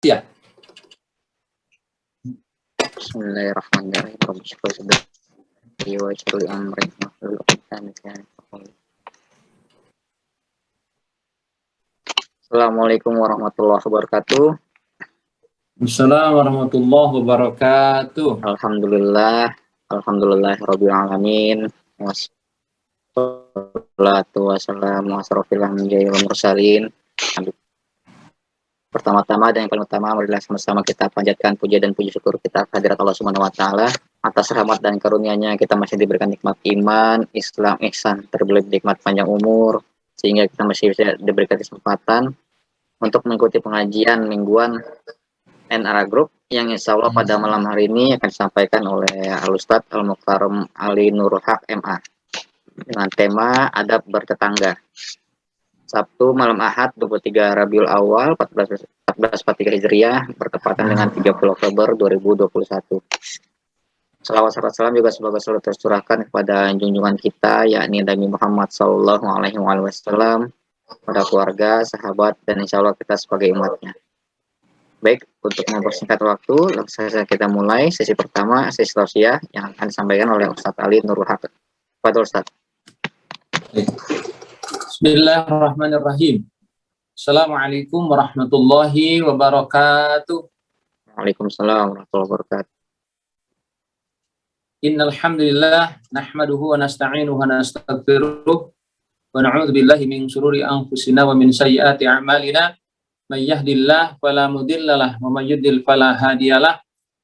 Ya. Bismillahirrahmanirrahim. Assalamualaikum warahmatullahi wabarakatuh. Assalamualaikum warahmatullahi wabarakatuh. Alhamdulillahirabbil alamin. Wassalatu wassalamu asrofil anbiya'i wal mursalin. Pertama-tama dan yang paling utama, marilah sama-sama kita panjatkan puja dan puji syukur kita kehadirat Allah Subhanahu wa taala atas rahmat dan karunia-Nya kita masih diberikan nikmat iman, Islam, ihsan, terlebih nikmat panjang umur, sehingga kita masih bisa diberikan kesempatan untuk mengikuti pengajian mingguan NRA Group yang insya Allah pada malam hari ini akan disampaikan oleh Al-Ustadz Al-Mukarram Ali Nurul Haq MA dengan tema adab bertetangga. Sabtu malam Ahad 23 Rabiul Awal 1443 Hijriah bertepatan dengan 30 Oktober 2021. Salawat serta salam juga semoga selalu tercurahkan kepada junjungan kita yakni Nabi Muhammad Sallallahu Alaihi Wasallam, pada keluarga, sahabat, dan insya Allah kita sebagai umatnya. Baik, untuk mempersingkat waktu, langsung saja kita mulai sesi pertama, sesi tausiah yang akan disampaikan oleh Ustadz Ali Nurul Haq. Fadhil Ustadz. Bismillahirrahmanirrahim. Assalamualaikum warahmatullahi wabarakatuh. Waalaikumsalam warahmatullahi wabarakatuh. Innal hamdalillah nahmaduhu wa nasta'inuhu wa nastaghfiruh wa na'udzu billahi min shururi anfusina wa min sayyiati a'malina. May yahdihillahu fala mudhillalah wa may yudhlil fala hadiyalah.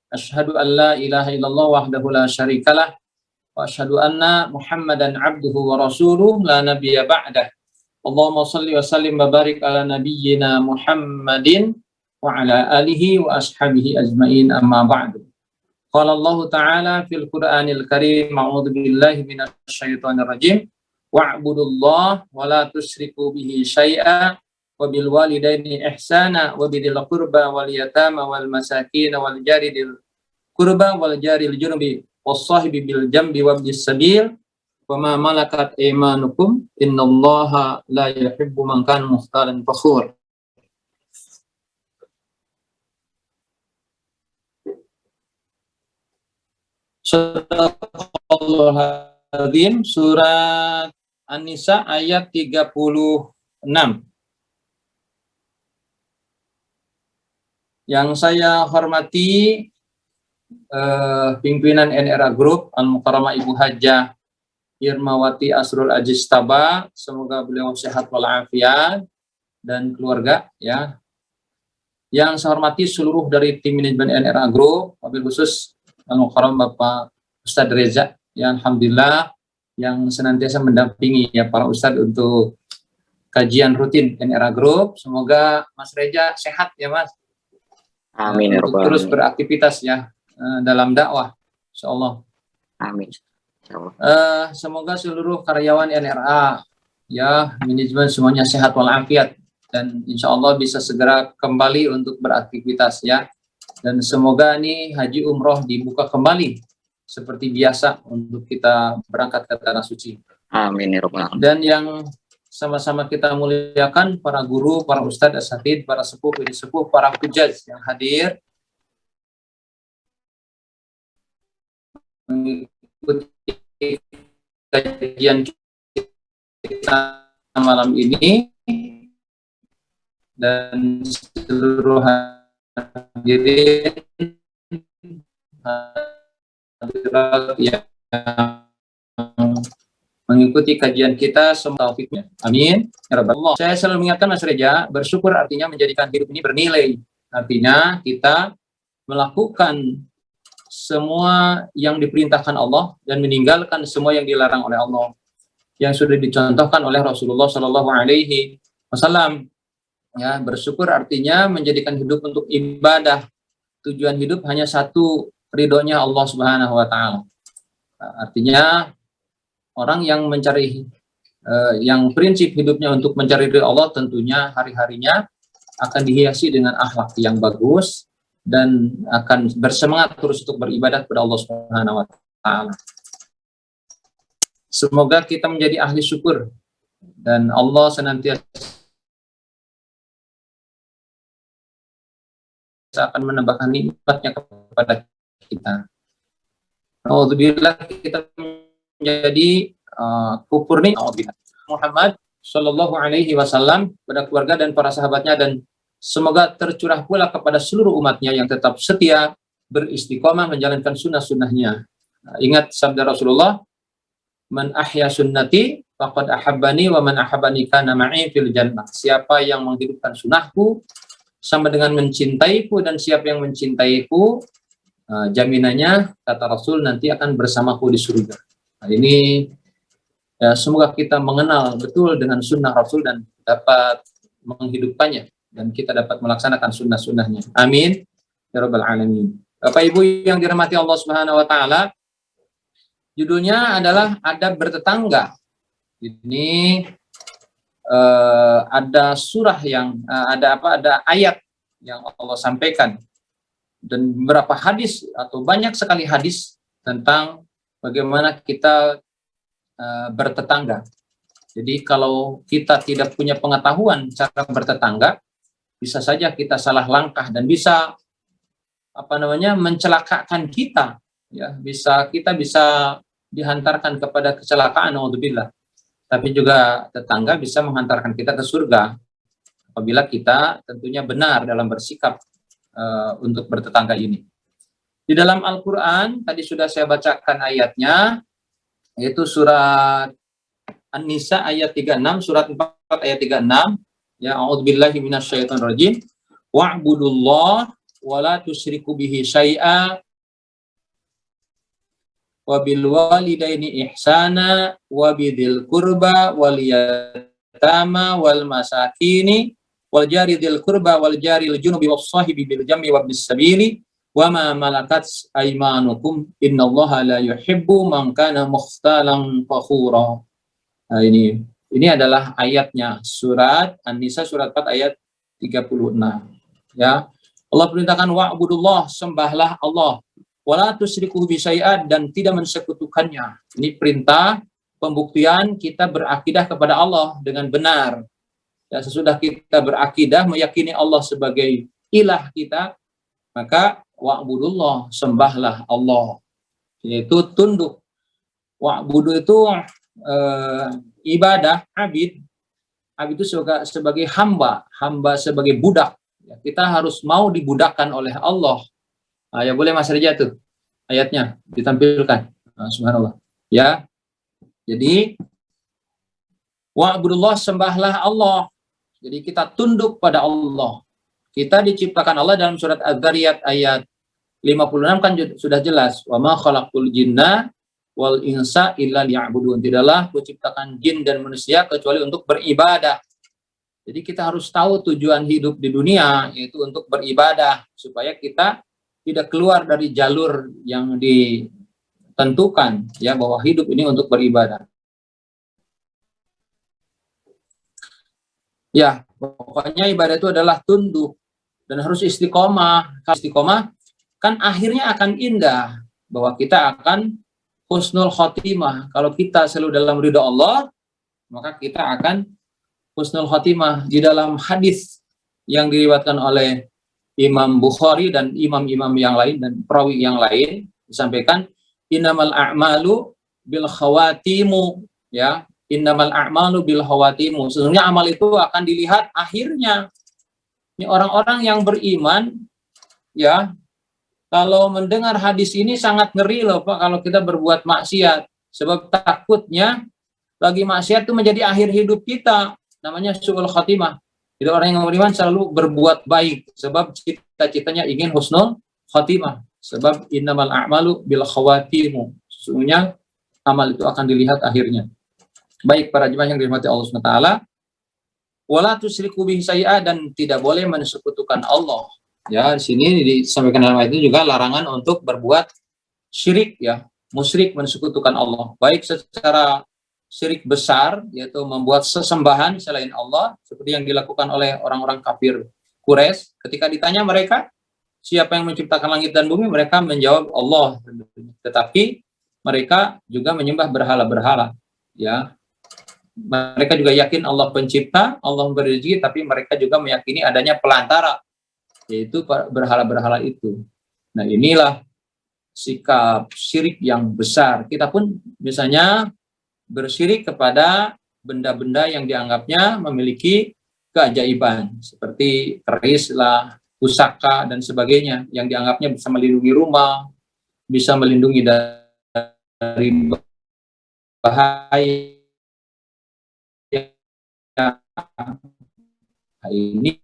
Asyhadu an la ilaha illallah wahdahu la syarikalah wa asyhadu anna Muhammadan abduhu wa rasuluh la nabiyya ba'dah. Allahumma shalli wa sallim wa barik ala nabiyyina Muhammadin wa ala alihi wa ashabihi ajmain, amma ba'du. Qala Allah Ta'ala fil Qur'anil Karim, a'udzu billahi minasy syaithanir rajim, wa'budullaha wa la tusyriku bihi syai'a wa bil walidaini ihsana wa bidil qurba wal yatama wal masakin wal jari dil qurba wal jaril junubi was sahibi bil jambi wabnis sabil wa ma malakat aymanukum innallaha la yuhibbu man kana mukhtalan fakhur. Surah surat An-Nisa ayat 36. Yang saya hormati pimpinan NRA Group Al-Mukarramah Ibu Hajah Irmawati Asrul Aziz Taba, semoga beliau sehat walafiat dan keluarga ya. Yang saya hormati seluruh dari tim manajemen NRA Group, wabil khusus Al-Mukarram Bapak Ustadz Reza, ya alhamdulillah yang senantiasa mendampingi ya para ustadz untuk kajian rutin NRA Group. Semoga Mas Reza sehat ya Mas. Amin ya untuk terus beraktivitas ya dalam dakwah, insyaallah. Amin. Semoga seluruh karyawan NRA ya manajemen semuanya sehat walafiat dan insya Allah bisa segera kembali untuk beraktivitas ya, dan semoga nih haji umroh dibuka kembali seperti biasa untuk kita berangkat ke tanah suci. Amin ya rabbal alamin. Dan yang sama-sama kita muliakan para guru, para ustadz, asatidz, para sepuh, para hujjaj yang hadir mengikuti kajian kita malam ini, dan seluruh hadirin hadirat yang mengikuti kajian kita, semoga taufiknya. Amin ya rabbal alamin. Saya selalu mengingatkan Mas Reza, bersyukur artinya menjadikan hidup ini bernilai. Artinya kita melakukan semua yang diperintahkan Allah dan meninggalkan semua yang dilarang oleh Allah, yang sudah dicontohkan oleh Rasulullah Shallallahu Alaihi Wasallam. Ya, bersyukur artinya menjadikan hidup untuk ibadah. Tujuan hidup hanya satu, ridhonya Allah Subhanahu Wa Taala. Artinya orang yang mencari, yang prinsip hidupnya untuk mencari ridho Allah, tentunya hari-harinya akan dihiasi dengan akhlak yang bagus dan akan bersemangat terus untuk beribadah kepada Allah Subhanahu Wa Taala. Semoga kita menjadi ahli syukur dan Allah senantiasa akan menambahkan nikmatnya kepada kita. Alhamdulillah kita menjadi kufur nih. Muhammad Shallallahu Alaihi Wasallam, pada keluarga dan para sahabatnya, dan semoga tercurah pula kepada seluruh umatnya yang tetap setia beristiqomah menjalankan sunnah-sunnahnya. Ingat sabda Rasulullah, man ahya sunnati faqad ahabbani wa man ahabbani kana ma'i fil jannah. Siapa yang menghidupkan sunnahku sama dengan mencintaiku, dan siapa yang mencintaiku, jaminannya kata Rasul nanti akan bersamaku di surga. Nah, ini ya, semoga kita mengenal betul dengan sunnah Rasul dan dapat menghidupkannya, dan kita dapat melaksanakan sunnah-sunnahnya. Amin ya rabbal alamin. Bapak Ibu yang dirahmati Allah Subhanahu wa taala, judulnya adalah adab bertetangga. Ini ada surah yang ada ayat yang Allah sampaikan, dan beberapa hadis atau banyak sekali hadis tentang bagaimana kita bertetangga. Jadi kalau kita tidak punya pengetahuan cara bertetangga, bisa saja kita salah langkah dan bisa mencelakakan kita, ya, kita bisa dihantarkan kepada kecelakaan, naudzubillah. Tapi juga tetangga bisa menghantarkan kita ke surga apabila kita tentunya benar dalam bersikap untuk bertetangga ini. Di dalam Al-Qur'an tadi sudah saya bacakan ayatnya, yaitu surat An-Nisa ayat 36, surat 4 ayat 36, ya, a'udzubillahi minasyaitonirrajim, wa'budullah wa la tusyriku bihi syai'a wa bil walidaini ihsana wa bidzil qurba wal yatama wal masakini wal jari dzil qurba wal jari al junubi was sahibi bil jambi wa bis sabili wa ma malakat aymanukum innallaha la yuhibbu man kana mukhtalan fakhura. Nah, ini adalah ayatnya, surat An-Nisa surat 4 ayat 36. Ya. Allah perintahkan wa'budullah, sembahlah Allah, wala tusyriku bi syai'an, dan tidak mensekutukannya. Ini perintah pembuktian kita berakidah kepada Allah dengan benar. Ya, sesudah kita berakidah meyakini Allah sebagai ilah kita, maka wa'budullah, sembahlah Allah, yaitu tunduk. Wa'budu itu ibadah, abid itu sebagai hamba sebagai budak. Ya, kita harus mau dibudakkan oleh Allah. Ya boleh Mas Reja tuh ayatnya ditampilkan. Subhanallah. Ya, jadi wa'budullah, sembahlah Allah. Jadi kita tunduk pada Allah. Kita diciptakan Allah dalam surat Az-Zariyat ayat 56 kan sudah jelas, wa ma khalaqul jinna wal insa illa liya'budun. Tidaklah kuciptakan jin dan manusia kecuali untuk beribadah. Jadi kita harus tahu tujuan hidup di dunia, yaitu untuk beribadah, supaya kita tidak keluar dari jalur yang ditentukan, ya, bahwa hidup ini untuk beribadah. Ya, pokoknya ibadah itu adalah tunduk dan harus istiqomah. Kalau istiqomah kan akhirnya akan indah, bahwa kita akan husnul khotimah. Kalau kita selalu dalam ridha Allah, maka kita akan husnul khotimah. Di dalam hadis yang diriwayatkan oleh Imam Bukhari dan imam-imam yang lain dan perawi yang lain, disampaikan innamal a'malu bil khawatimu, ya, innamal a'malu bil khawatimu. Sesungguhnya amal itu akan dilihat akhirnya. Ini orang-orang yang beriman, ya, kalau mendengar hadis ini sangat ngeri loh Pak, kalau kita berbuat maksiat. Sebab takutnya lagi maksiat itu menjadi akhir hidup kita. Namanya su'ul khatimah. Jadi orang yang beriman selalu berbuat baik, sebab cita-citanya ingin husnul khatimah. Sebab innamal a'malu bil khawatimu. Sesungguhnya amal itu akan dilihat akhirnya. Baik para jemaah yang dirahmati Allah SWT, wala tusyriku bihi syai'a, dan tidak boleh mensekutukan Allah. Ya, di sini disampaikan dalam ayat itu juga larangan untuk berbuat syirik, ya, musyrik, mensekutukan Allah. Baik secara syirik besar, yaitu membuat sesembahan selain Allah, seperti yang dilakukan oleh orang-orang kafir Quraisy. Ketika ditanya mereka, siapa yang menciptakan langit dan bumi, mereka menjawab Allah. Tetapi mereka juga menyembah berhala-berhala, ya. Mereka juga yakin Allah pencipta, Allah memberi rezeki, tapi mereka juga meyakini adanya pelantara, yaitu berhala-berhala itu. Nah, inilah sikap syirik yang besar. Kita pun misalnya bersyirik kepada benda-benda yang dianggapnya memiliki keajaiban, seperti keris lah, pusaka, dan sebagainya, yang dianggapnya bisa melindungi rumah, bisa melindungi dari bahaya. Ini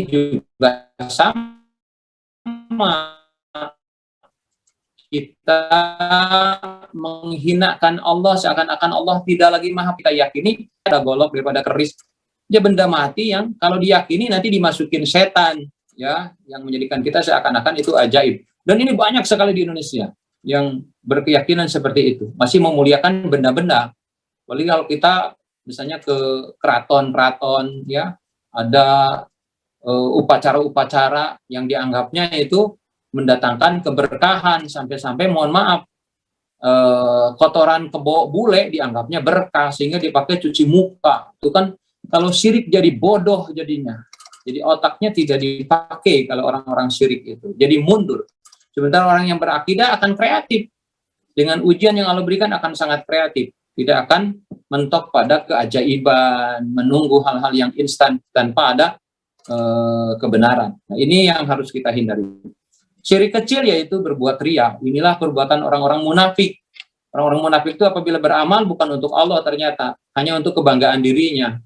juga sama, kita menghinakan Allah seakan-akan Allah tidak lagi maha. Kita yakini ada golok daripada keris, dia benda mati yang kalau diyakini nanti dimasukin setan, ya, yang menjadikan kita seakan-akan itu ajaib. Dan ini banyak sekali di Indonesia yang berkeyakinan seperti itu, masih memuliakan benda-benda. Apalagi kalau kita misalnya ke keraton-keraton, ya, ada upacara-upacara yang dianggapnya itu mendatangkan keberkahan, sampai-sampai mohon maaf, kotoran kebo bule dianggapnya berkah sehingga dipakai cuci muka. Itu kan kalau syirik jadi bodoh jadinya. Jadi otaknya tidak dipakai kalau orang-orang syirik itu. Jadi mundur. Sementara orang yang berakidah akan kreatif. Dengan ujian yang Allah berikan akan sangat kreatif. Tidak akan mentok pada keajaiban, menunggu hal-hal yang instan tanpa ada kebenaran. Nah, ini yang harus kita hindari. Syirik kecil yaitu berbuat riya. Inilah perbuatan orang-orang munafik. Orang-orang munafik itu apabila beramal bukan untuk Allah ternyata, hanya untuk kebanggaan dirinya,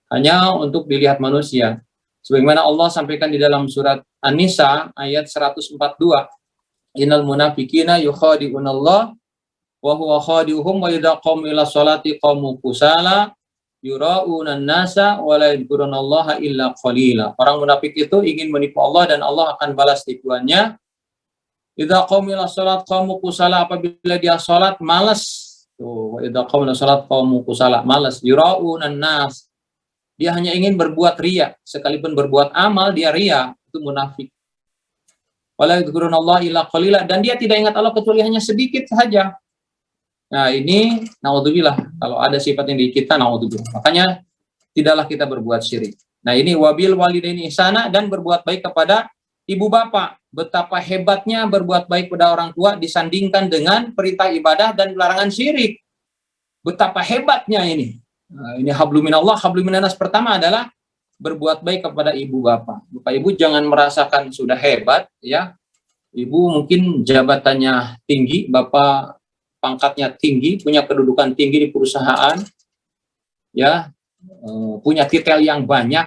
hanya untuk dilihat manusia. Sebagaimana Allah sampaikan di dalam surat An-Nisa ayat 142. Innal munafiqina yukhadi'unallah wa huwa khadi'uhum wa idza qamu ila sholati qamu kusala yura'unan nasa wa la yadhkurunallaha illa qalila. Orang munafik itu ingin menipu Allah dan Allah akan balas tipuannya. Idza qamu ila sholat qamu kusala, apabila dia sholat malas. Tuh, idza qamu ila sholat qamu kusala, malas. Yura'unan nas, dia hanya ingin berbuat riya, sekalipun berbuat amal dia riya, itu munafik. Wala yadhkurunallaha illa qalila, dan dia tidak ingat Allah kecuali hanya sedikit saja. Nah, ini naudzubillah, kalau ada sifat yang di kita naudzubillah. Makanya tidaklah kita berbuat syirik. Nah, ini wabil walidaini ihsana, dan berbuat baik kepada ibu bapak. Betapa hebatnya berbuat baik pada orang tua disandingkan dengan perintah ibadah dan larangan syirik. Betapa hebatnya ini. Nah, ini habluminallah, habluminanas pertama adalah berbuat baik kepada ibu bapak. Bapak ibu jangan merasakan sudah hebat, ya. Ibu mungkin jabatannya tinggi, bapak pangkatnya tinggi, punya kedudukan tinggi di perusahaan, ya, punya titel yang banyak,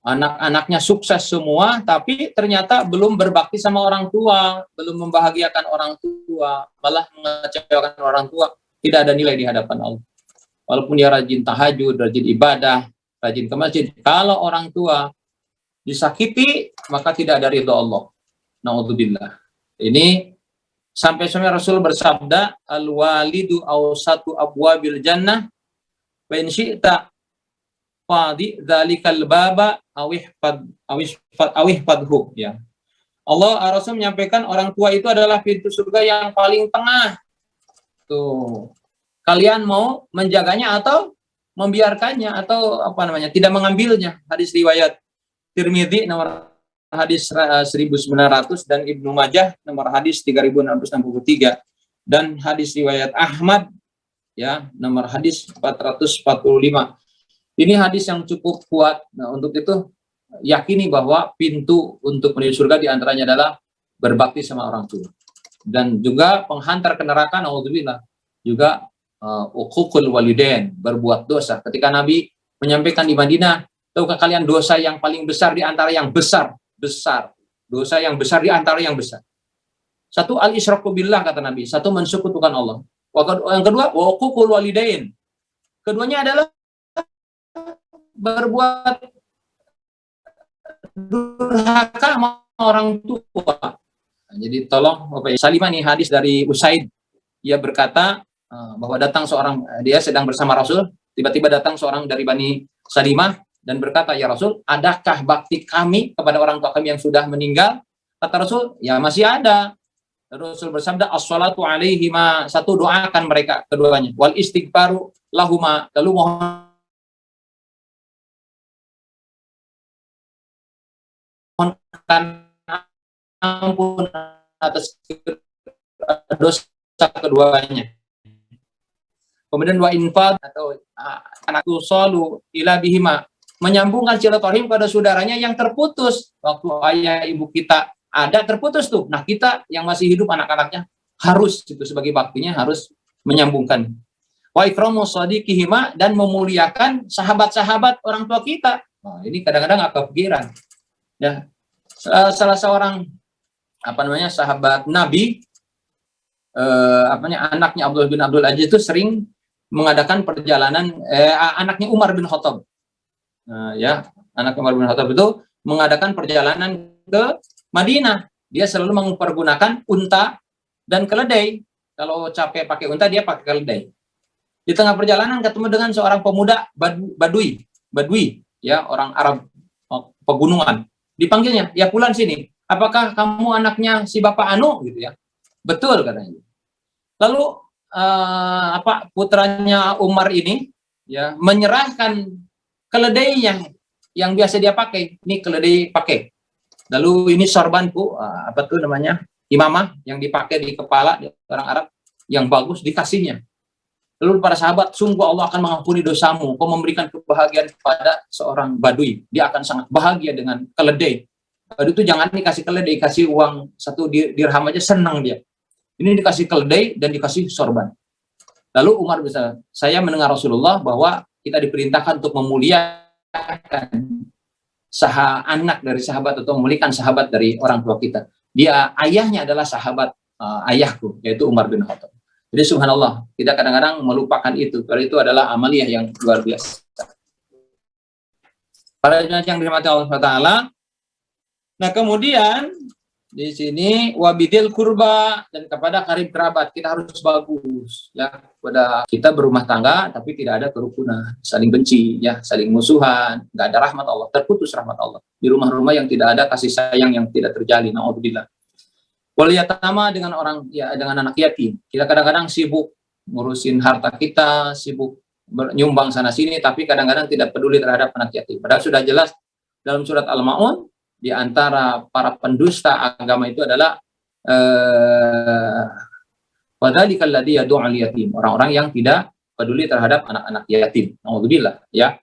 anak-anaknya sukses semua, tapi ternyata belum berbakti sama orang tua, belum membahagiakan orang tua, malah mengecewakan orang tua, tidak ada nilai di hadapan Allah. Walaupun dia rajin tahajud, rajin ibadah, rajin ke masjid, kalau orang tua disakiti, maka tidak ada ridho Allah. Naudzubillah. Ini sampai-sampai Rasul bersabda, al-walidu awsatu abwabil jannah wa in syi'ta fadi dzalikal baba awihfadhu, ya. Allah Rasul menyampaikan orang tua itu adalah pintu surga yang paling tengah. Tuh. Kalian mau menjaganya atau membiarkannya atau apa namanya? Tidak mengambilnya. Hadis riwayat Tirmidzi nomor hadis 1900 dan Ibnu Majah nomor hadis 3663 dan hadis riwayat Ahmad, ya, nomor hadis 445. Ini hadis yang cukup kuat. Nah, untuk itu yakini bahwa pintu untuk menuju surga diantaranya adalah berbakti sama orang tua, dan juga penghantar ke neraka naudzubillah juga uququl walidain, berbuat dosa. Ketika Nabi menyampaikan di Madinah, tahukah kalian dosa yang paling besar di antara yang besar? Dosa yang besar di antara yang besar. Satu, al-isyraku billah, kata Nabi. Satu, mensekutukan Allah. Yang kedua, wa uququl walidain. Keduanya adalah berbuat durhaka sama orang tua. Jadi tolong Bapak Salimah, nih hadis dari Usaid. Ia berkata bahwa datang seorang, dia sedang bersama Rasul, tiba-tiba datang seorang dari Bani Salimah dan berkata, ya Rasul, adakah bakti kami kepada orang tua kami yang sudah meninggal? Kata Rasul, ya masih ada. Rasul bersabda, as-salatu alaihima, satu, doakan mereka keduanya, wal istighfaru lahuma, lalu mohon ampun atas dosa keduanya. Kemudian wa infad atau anakku solu ila bihima, menyambungkan silaturahim pada saudaranya yang terputus waktu ayah ibu kita ada terputus tuh. Nah, kita yang masih hidup anak-anaknya harus itu sebagai baktinya harus menyambungkan. Wa ikramu shadiqihima, dan memuliakan sahabat-sahabat orang tua kita. Nah, ini kadang-kadang nggak kepikiran. Ya, salah seorang sahabat Nabi, anaknya Abdul bin Abdul Aziz itu sering mengadakan perjalanan, anaknya Umar bin Khattab, anaknya Umar bin Khattab itu mengadakan perjalanan ke Madinah. Dia selalu mempergunakan unta dan keledai. Kalau capek pakai unta, dia pakai keledai. Di tengah perjalanan ketemu dengan seorang pemuda Badui, ya, orang Arab pegunungan. Dipanggilnya, ya pulang sini. Apakah kamu anaknya si Bapak Anu, gitu ya? Betul katanya. Lalu putranya Umar ini ya menyerahkan keledainya yang biasa dia pakai. Ini keledai pakai. Lalu ini sorbanku, imamah yang dipakai di kepala di orang Arab yang bagus, dikasihnya. Lalu para sahabat, sungguh Allah akan mengampuni dosamu. Kau memberikan kebahagiaan kepada seorang Badui, dia akan sangat bahagia dengan keledai. Badui itu jangan dikasih keledai, kasih uang 1 dirham aja senang dia. Ini dikasih keledai dan dikasih sorban. Lalu Umar bisa, saya mendengar Rasulullah bahwa kita diperintahkan untuk memuliakan anak dari sahabat atau memuliakan sahabat dari orang tua kita. Dia ayahnya adalah sahabat ayahku, yaitu Umar bin Khattab. Jadi subhanallah, kita kadang-kadang melupakan itu. Karena itu adalah amaliyah yang luar biasa. Para jemaah yang dirahmati Allah Taala. Nah, kemudian di sini wabidil kurba, dan kepada karib kerabat kita harus bagus ya. Pada kita berumah tangga tapi tidak ada kerukunan, saling benci ya, saling musuhan, nggak ada rahmat Allah, terputus rahmat Allah. Di rumah-rumah yang tidak ada kasih sayang yang tidak terjalin, naudzubillah. Wal yatama, dengan anak yatim. Kita kadang-kadang sibuk ngurusin harta kita, sibuk nyumbang sana sini, tapi kadang-kadang tidak peduli terhadap anak yatim. Padahal sudah jelas dalam surat Al-Ma'un, di antara para pendusta agama itu adalah wadzalikal ladzi yad'ul yatim, orang-orang yang tidak peduli terhadap anak-anak yatim. Naudzubillah ya.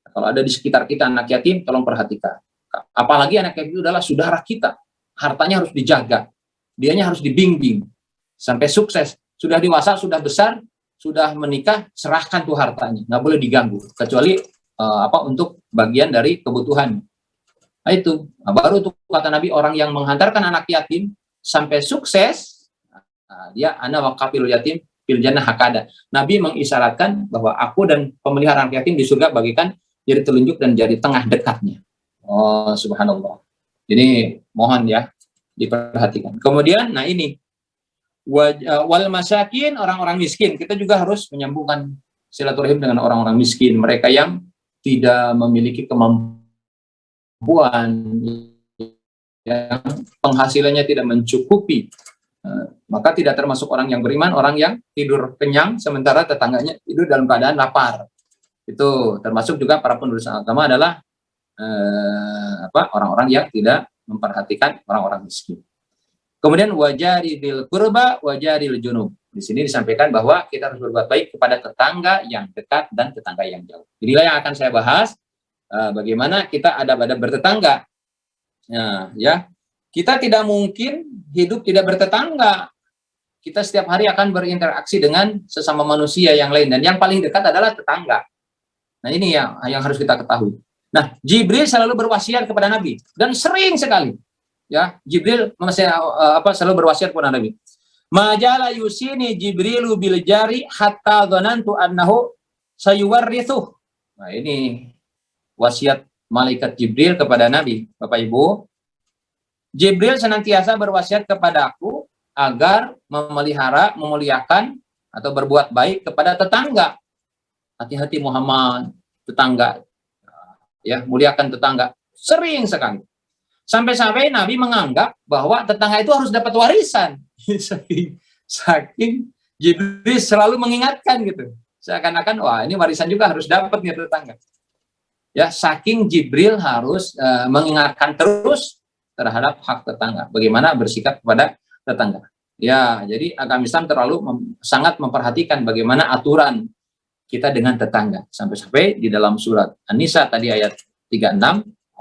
Kalau ada di sekitar kita anak yatim, tolong perhatikan. Apalagi anak yatim itu adalah saudara kita. Hartanya harus dijaga. Dianya harus dibimbing sampai sukses. Sudah dewasa, sudah besar, sudah menikah, serahkan tuh hartanya. Nggak boleh diganggu kecuali untuk bagian dari kebutuhan. Nah, itu baru tuh kata Nabi, orang yang menghantarkan anak yatim sampai sukses, dia ana waqafil yatim fil jannah hakada. Nabi mengisyaratkan bahwa aku dan pemelihara anak yatim di surga bagikan jari telunjuk dan jari tengah dekatnya. Oh subhanallah. Jadi mohon ya diperhatikan. Kemudian, nah ini wal masakin, orang-orang miskin. Kita juga harus menyambungkan silaturahim dengan orang-orang miskin, mereka yang tidak memiliki kemampuan, yang penghasilannya tidak mencukupi, maka tidak termasuk orang yang beriman, orang yang tidur kenyang sementara tetangganya tidur dalam keadaan lapar. Itu termasuk juga para pendusta agama adalah orang-orang yang tidak memperhatikan orang-orang miskin. Kemudian wajaril qurba wajaril junub. Di sini disampaikan bahwa kita harus berbuat baik kepada tetangga yang dekat dan tetangga yang jauh. Inilah yang akan saya bahas. Bagaimana kita adab-adab bertetangga. Nah, ya, kita tidak mungkin hidup tidak bertetangga. Kita setiap hari akan berinteraksi dengan sesama manusia yang lain, dan yang paling dekat adalah tetangga. Nah, ini yang harus kita ketahui. Nah, Jibril selalu berwasiat kepada Nabi, dan sering sekali, ya, Jibril selalu berwasiat kepada Nabi. Majala yusini Jibrilu bil jari hatta dhanantu annahu sayuwarrithuh. Nah, ini wasiat malaikat Jibril kepada Nabi, Bapak Ibu. Jibril senantiasa berwasiat kepadaku agar memelihara, memuliakan atau berbuat baik kepada tetangga. Hati-hati Muhammad, tetangga. Ya, muliakan tetangga. Sering sekali. Sampai-sampai Nabi menganggap bahwa tetangga itu harus dapat warisan. Saking Jibril selalu mengingatkan gitu. Seakan-akan wah, ini warisan juga harus dapat nih tetangga. Ya, saking Jibril harus mengingatkan terus terhadap hak tetangga. Bagaimana bersikap kepada tetangga. Ya, jadi agama Islam sangat memperhatikan bagaimana aturan kita dengan tetangga. Sampai-sampai di dalam surat An-Nisa tadi ayat 36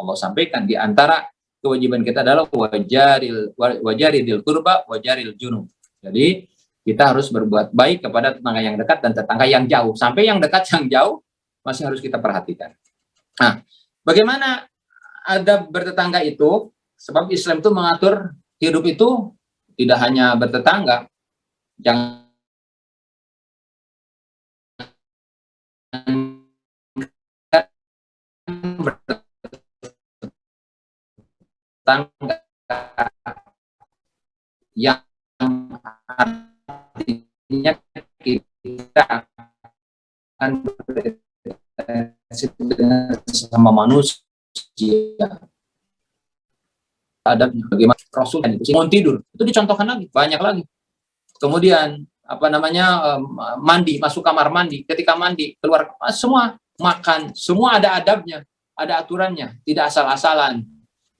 Allah sampaikan di antara kewajiban kita adalah wajaridil qurba wajaril junub. Jadi kita harus berbuat baik kepada tetangga yang dekat dan tetangga yang jauh. Sampai yang dekat yang jauh masih harus kita perhatikan. Nah, bagaimana adab bertetangga itu? Sebab Islam itu mengatur hidup itu tidak hanya bertetangga, jangan bertetangga yang artinya kita akan sama manusia. Adabnya bagaimana Rasul mau tidur itu dicontohkan lagi, banyak lagi. Kemudian mandi, masuk kamar mandi, ketika mandi keluar, semua makan, semua ada adabnya, ada aturannya, tidak asal-asalan.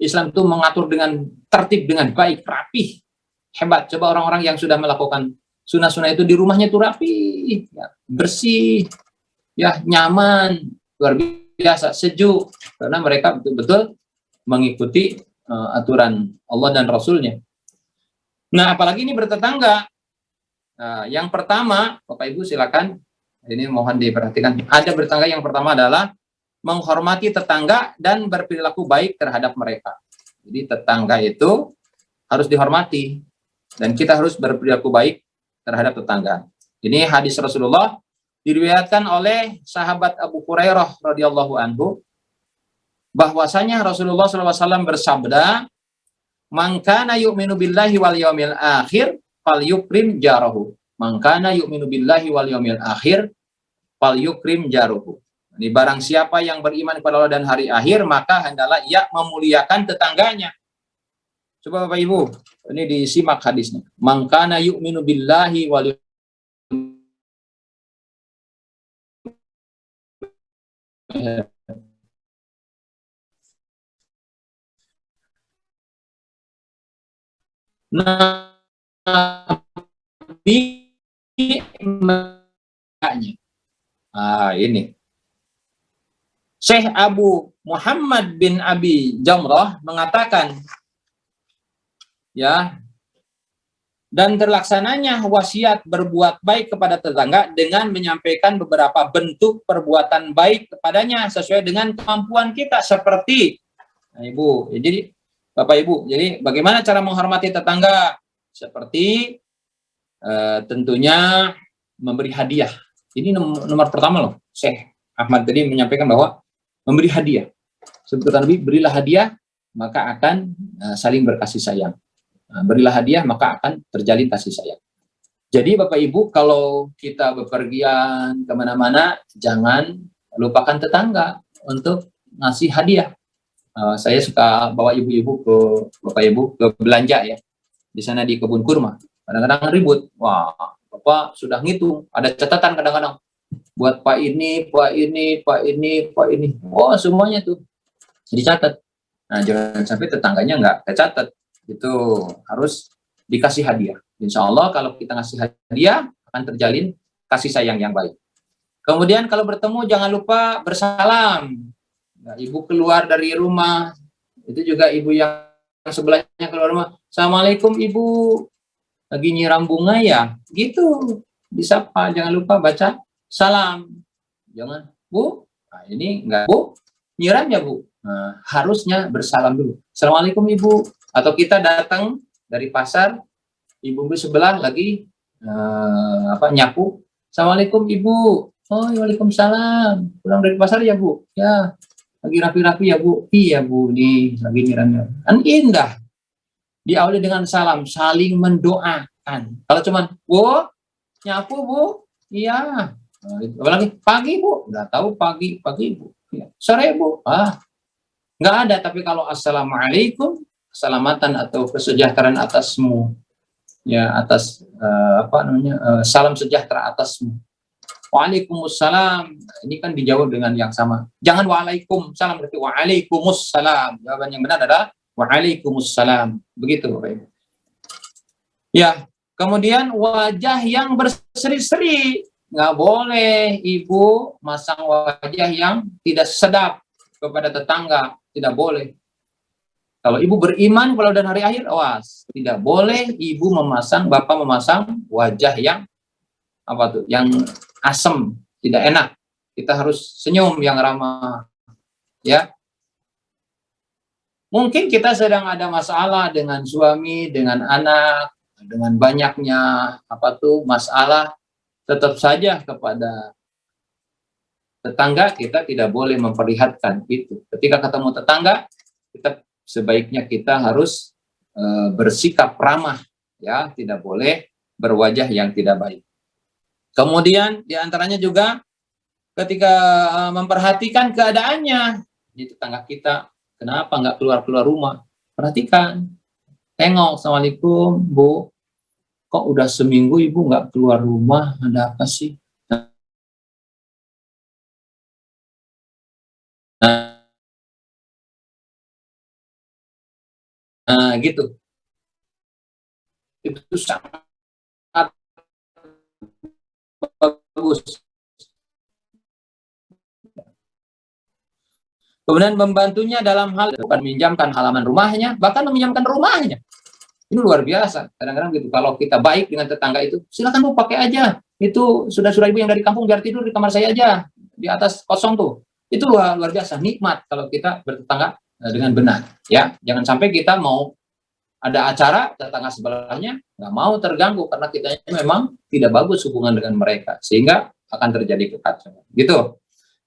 Islam itu mengatur dengan tertib, dengan baik, rapih, hebat. Coba orang-orang yang sudah melakukan sunnah-sunnah itu di rumahnya itu rapi, ya, bersih, ya, nyaman, luar biasa, sejuk, karena mereka betul-betul mengikuti aturan Allah dan Rasulnya. Nah, apalagi ini bertetangga. Nah, yang pertama, Bapak Ibu silakan, ini mohon diperhatikan. Ada bertetangga yang pertama adalah menghormati tetangga dan berperilaku baik terhadap mereka. Jadi tetangga itu harus dihormati dan kita harus berperilaku baik terhadap tetangga. Ini hadis Rasulullah diriwayatkan oleh sahabat Abu Hurairah radhiyallahu anhu, bahwasanya Rasulullah SAW bersabda, "Man kana yu'minu billahi wal yaumil akhir falyukrim jarahu." Man kana yu'minu billahi wal yaumil akhir falyukrim jarahu. Ini barang siapa yang beriman kepada Allah dan hari akhir, maka hendaklah ia memuliakan tetangganya. Coba Bapak Ibu, ini disimak hadisnya. Man kana yu'minu billahi wal ini Syekh Abu Muhammad bin Abi Jamrah mengatakan, ya, dan terlaksananya wasiat berbuat baik kepada tetangga dengan menyampaikan beberapa bentuk perbuatan baik kepadanya sesuai dengan kemampuan kita, seperti, nah, Ibu, ya, jadi Bapak Ibu, jadi bagaimana cara menghormati tetangga? Seperti tentunya memberi hadiah. Ini nomor pertama loh. Syekh Ahmad tadi menyampaikan bahwa memberi hadiah. Sebut Nabi, berilah hadiah maka akan saling berkasih sayang. Berilah hadiah maka akan terjalin kasih sayang. Jadi Bapak Ibu, kalau kita bepergian kemana-mana, jangan lupakan tetangga untuk ngasih hadiah. Saya suka bawa ibu-ibu ke Bapak Ibu ke belanja, ya, di sana di kebun kurma. Kadang-kadang ribut, wah, Bapak sudah ngitung, ada catatan kadang-kadang buat Pak ini, Pak ini, Pak ini, Pak ini, oh semuanya tuh dicatat. Nah, jangan sampai tetangganya nggak tercatat, itu harus dikasih hadiah. Insya Allah kalau kita ngasih hadiah akan terjalin kasih sayang yang baik. Kemudian kalau bertemu jangan lupa bersalam. Nah, ibu keluar dari rumah, itu juga ibu yang sebelahnya keluar rumah, "Assalamualaikum Ibu, lagi nyiram bunga ya?" Gitu, disapa, jangan lupa baca salam. Jangan, "Bu, nah ini enggak Bu, nyiram ya Bu?" Nah, harusnya bersalam dulu. "Assalamualaikum Ibu." Atau kita datang dari pasar, ibu sebelah lagi nyapu, "Assalamualaikum Ibu." "Oh, waalaikumsalam. Pulang dari pasar ya Bu?" "Ya, lagi rapi-rapi ya Bu." "Iya Bu, nih lagi nyiramnya." Kan indah. Diawali dengan salam, saling mendoakan. Kalau cuman, "Bu, nyapu Bu?" "Iya." Apalagi, "Pagi Bu?" "Nggak tahu pagi Bu." "Ya. Sore Bu?" Nggak ada. Tapi kalau assalamualaikum, keselamatan atau kesejahteraan atasmu, ya, atas salam sejahtera atasmu. "Waalaikumsalam." Ini kan dijawab dengan yang sama. Jangan waalaikumsalam, berarti waalaikumussalam. Jawaban yang benar adalah Waalaikumsalam. Begitu Bapak Ibu. Ya, kemudian wajah yang berseri-seri, nggak boleh ibu masang wajah yang tidak sedap kepada tetangga, tidak boleh. Kalau ibu beriman kalau dan hari akhir, awas, tidak boleh ibu memasang, bapak memasang wajah yang apa tuh, yang asem, tidak enak. Kita harus senyum yang ramah, ya. Mungkin kita sedang ada masalah dengan suami, dengan anak, dengan banyaknya apa tuh masalah, tetap saja kepada tetangga kita tidak boleh memperlihatkan itu. Ketika ketemu tetangga, kita sebaiknya kita harus bersikap ramah, ya, tidak boleh berwajah yang tidak baik. Kemudian diantaranya juga ketika memperhatikan keadaannya, di tetangga kita kenapa nggak keluar rumah, perhatikan, tengok, assalamualaikum Bu, kok udah seminggu ibu nggak keluar rumah, ada apa sih? Nah, gitu. Itu sangat bagus. Kemudian membantunya dalam hal bukan meminjamkan halaman rumahnya, bahkan meminjamkan rumahnya. Ini luar biasa. Kadang-kadang gitu, kalau kita baik dengan tetangga itu, silakan Bu pakai aja. Itu sudah ibu yang dari kampung biar tidur di kamar saya aja. Di atas kosong tuh. Itu luar biasa, nikmat kalau kita bertetangga dengan benar. Ya, jangan sampai kita mau ada acara, tetangga sebelahnya nggak mau terganggu karena kita memang tidak bagus hubungan dengan mereka, sehingga akan terjadi kekacauan. Gitu.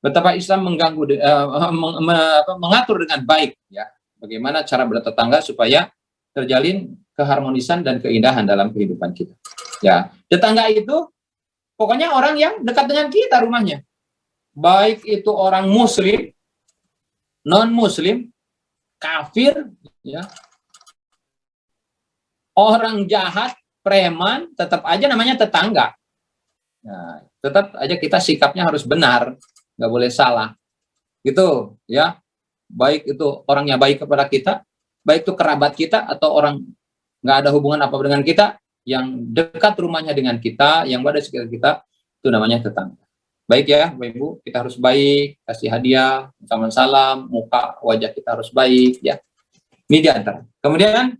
Betapa Islam mengganggu, mengatur dengan baik, ya. Bagaimana cara bertetangga supaya terjalin keharmonisan dan keindahan dalam kehidupan kita. Ya, tetangga itu pokoknya orang yang dekat dengan kita rumahnya. Baik itu orang muslim, non-muslim, kafir, ya. Orang jahat, preman, tetap aja namanya tetangga. Nah, tetap aja kita sikapnya harus benar, nggak boleh salah. Gitu, ya. Baik itu orangnya baik kepada kita, baik itu kerabat kita atau orang nggak ada hubungan apa dengan kita, yang dekat rumahnya dengan kita, yang berada di sekitar kita, itu namanya tetangga. Baik ya, Bapak Ibu, kita harus baik, kasih hadiah, ucapan salam, muka, wajah kita harus baik, ya. Ini di antara. Kemudian,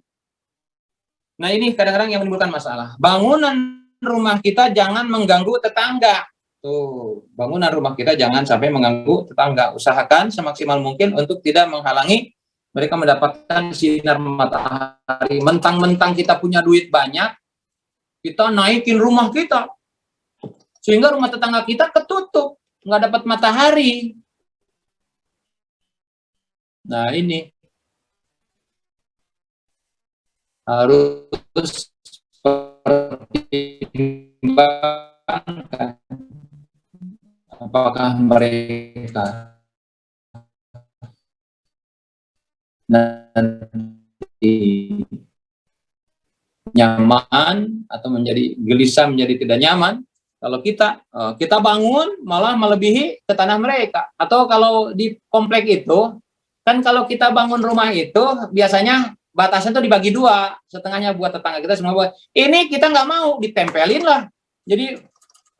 nah ini kadang-kadang yang menimbulkan masalah. Bangunan rumah kita jangan mengganggu tetangga. Tuh, bangunan rumah kita jangan sampai mengganggu tetangga. Usahakan semaksimal mungkin untuk tidak menghalangi mereka mendapatkan sinar matahari. Mentang-mentang kita punya duit banyak, kita naikin rumah kita. Sehingga rumah tetangga kita ketutup, nggak dapat matahari. Nah ini harus pertimbangkan apakah mereka nanti nyaman atau menjadi gelisah, menjadi tidak nyaman kalau kita bangun malah melebihi ke tanah mereka. Atau kalau di komplek itu kan, kalau kita bangun rumah itu biasanya batasnya tuh dibagi dua, setengahnya buat tetangga kita, semua buat ini. Kita nggak mau, ditempelin lah. Jadi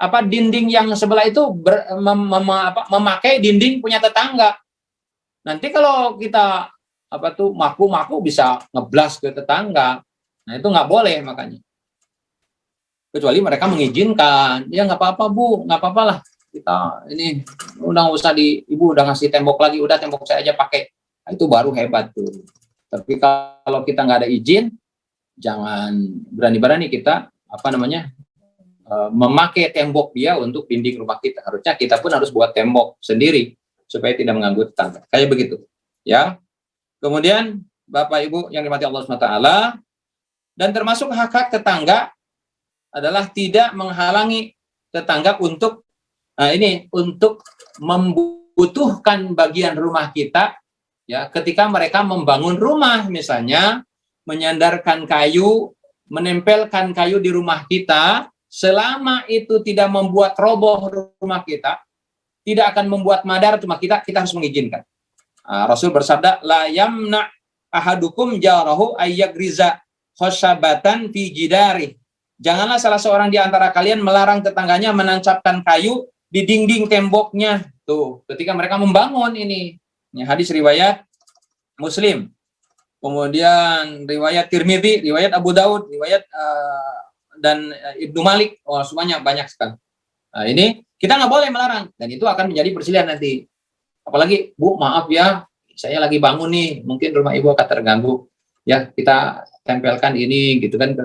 apa, dinding yang sebelah itu memakai dinding punya tetangga. Nanti kalau kita apa tuh maku-maku bisa ngeblas ke tetangga. Nah itu nggak boleh, makanya. Kecuali mereka mengizinkan, ya nggak apa-apa Bu, nggak apa-apa lah, kita ini udah nggak usah ibu udah ngasih tembok lagi, udah tembok saya aja pakai. Nah, itu baru hebat tuh. Tapi kalau kita nggak ada izin, jangan berani-berani kita apa namanya memakai tembok dia untuk dinding rumah kita. Harusnya kita pun harus buat tembok sendiri supaya tidak mengganggu tetangga. Kayak begitu, ya. Kemudian Bapak Ibu yang dirahmati Allah SWT, dan termasuk hak-hak tetangga adalah tidak menghalangi tetangga untuk untuk membutuhkan bagian rumah kita, ya, ketika mereka membangun rumah, misalnya menyandarkan kayu, menempelkan kayu di rumah kita, selama itu tidak membuat roboh rumah kita, tidak akan membuat madar rumah kita, kita harus mengizinkan. Rasul bersabda, la yamna ahadukum jarahu ayyagriza khosabatan fi jidari. Janganlah salah seorang di antara kalian melarang tetangganya menancapkan kayu di dinding temboknya. Tuh, ketika mereka membangun ini. Ini hadis riwayat Muslim. Kemudian riwayat Tirmidzi, riwayat Abu Daud, riwayat dan Ibnu Malik. Oh, semuanya banyak sekali. Nah, ini kita nggak boleh melarang dan itu akan menjadi perselisihan nanti. Apalagi, Bu, maaf ya, saya lagi bangun nih, mungkin rumah ibu akan terganggu. Ya, kita tempelkan ini gitu kan.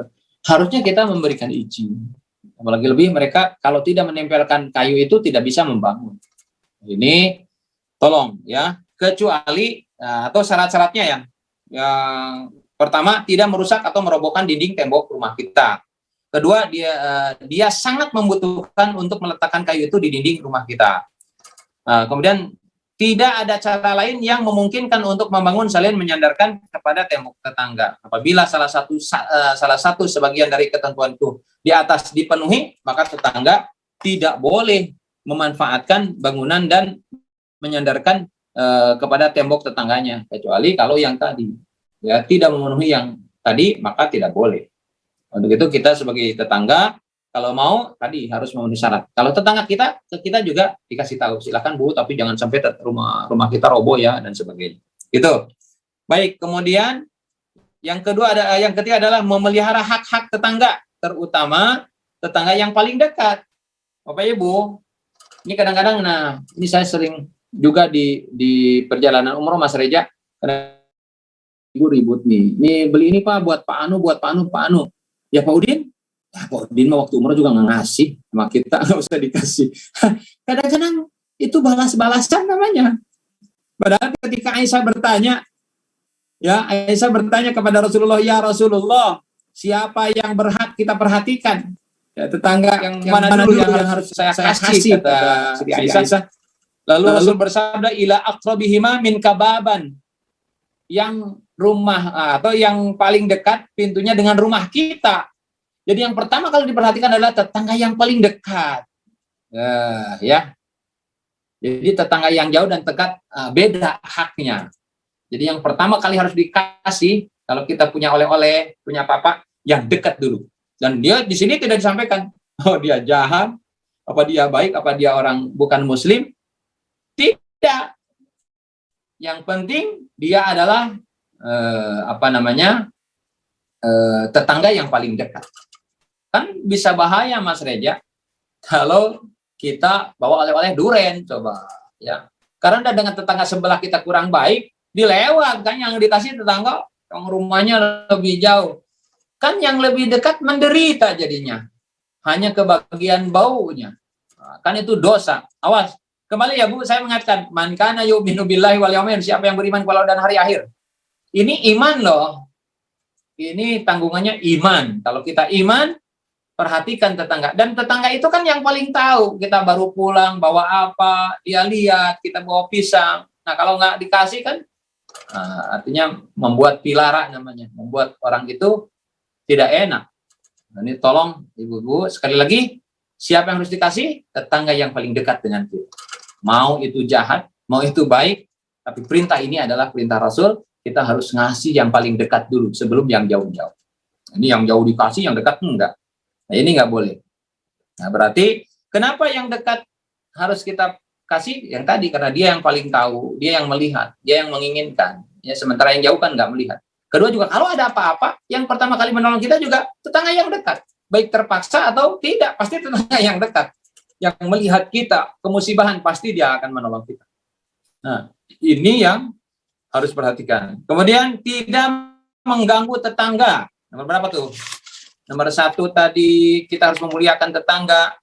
Harusnya kita memberikan izin. Apalagi lebih mereka kalau tidak menempelkan kayu itu tidak bisa membangun. Ini tolong ya, kecuali atau syarat-syaratnya ya. Yang pertama, tidak merusak atau merobohkan dinding tembok rumah kita. Kedua, dia sangat membutuhkan untuk meletakkan kayu itu di dinding rumah kita. Kemudian tidak ada cara lain yang memungkinkan untuk membangun selain menyandarkan kepada tembok tetangga. Apabila salah satu sebagian dari ketentuan itu di atas dipenuhi, maka tetangga tidak boleh memanfaatkan bangunan dan menyandarkan kepada tembok tetangganya, kecuali kalau yang tadi ya tidak memenuhi yang tadi, maka tidak boleh. Untuk itu kita sebagai tetangga kalau mau tadi harus memenuhi syarat. Kalau tetangga kita juga dikasih tahu, silakan Bu, tapi jangan sampai rumah kita roboh ya dan sebagainya. Itu. Baik, kemudian yang ketiga adalah memelihara hak-hak tetangga, terutama tetangga yang paling dekat. Bapak Ibu, ini kadang-kadang ini saya sering juga di perjalanan umroh Mas Reja, Ibu ribut nih. Nih beli ini Pak buat Pak Anu, Pak Anu. Ya Pak Udin, Pak Udin mah waktu umroh juga nggak ngasih sama kita, nggak usah dikasih. Kadang-kadang itu balas-balasan namanya. Padahal ketika Aisyah bertanya kepada Rasulullah, ya Rasulullah, siapa yang berhak kita perhatikan? Ya, tetangga yang mana dulu yang harus saya kasih kata Siti Aisyah. Lalu Rasul bersabda, ila aqrabihima min kababan. Yang rumah atau yang paling dekat pintunya dengan rumah kita. Jadi yang pertama kalau diperhatikan adalah tetangga yang paling dekat. Ya. Jadi tetangga yang jauh dan dekat beda haknya. Jadi yang pertama kali harus dikasih kalau kita punya oleh-oleh, punya apa-apa yang dekat dulu. Dan dia di sini tidak disampaikan, oh dia jahat, apa dia baik, apa dia orang bukan muslim. Tidak. Yang penting dia adalah tetangga yang paling dekat. Kan bisa bahaya Mas Reja kalau kita bawa oleh-oleh duren coba ya. Karena dengan tetangga sebelah kita kurang baik, dilewat kan yang dikasih tetangga yang rumahnya lebih jauh. Kan yang lebih dekat menderita jadinya. Hanya kebagian baunya. Kan itu dosa. Awas. Kembali ya Bu, saya mengatakan, man kana yu'minu billahi wal yawmil akhir, siapa yang beriman kepada Allah dan hari akhir. Ini iman loh. Ini tanggungannya iman. Kalau kita iman, perhatikan tetangga. Dan tetangga itu kan yang paling tahu. Kita baru pulang, bawa apa, dia lihat, kita bawa pisang. Nah, kalau nggak dikasih kan, artinya membuat pilara namanya. Membuat orang itu tidak enak. Nah, ini tolong ibu-ibu, sekali lagi, siapa yang harus dikasih? Tetangga yang paling dekat dengan kita. Mau itu jahat, mau itu baik, tapi perintah ini adalah perintah Rasul, kita harus ngasih yang paling dekat dulu, sebelum yang jauh-jauh. Ini yang jauh dikasih, yang dekat enggak. Nah, ini enggak boleh. Nah, berarti, kenapa yang dekat harus kita kasih? Yang tadi, karena dia yang paling tahu, dia yang melihat, dia yang menginginkan. Ya, sementara yang jauh kan enggak melihat. Kedua juga, kalau ada apa-apa, yang pertama kali menolong kita juga tetangga yang dekat. Baik terpaksa atau tidak, pasti tetangga yang dekat. Yang melihat kita, kemusibahan, pasti dia akan menolong kita. Nah, ini yang harus perhatikan. Kemudian, tidak mengganggu tetangga. Nomor berapa tuh? Nomor 1 tadi, kita harus memuliakan tetangga.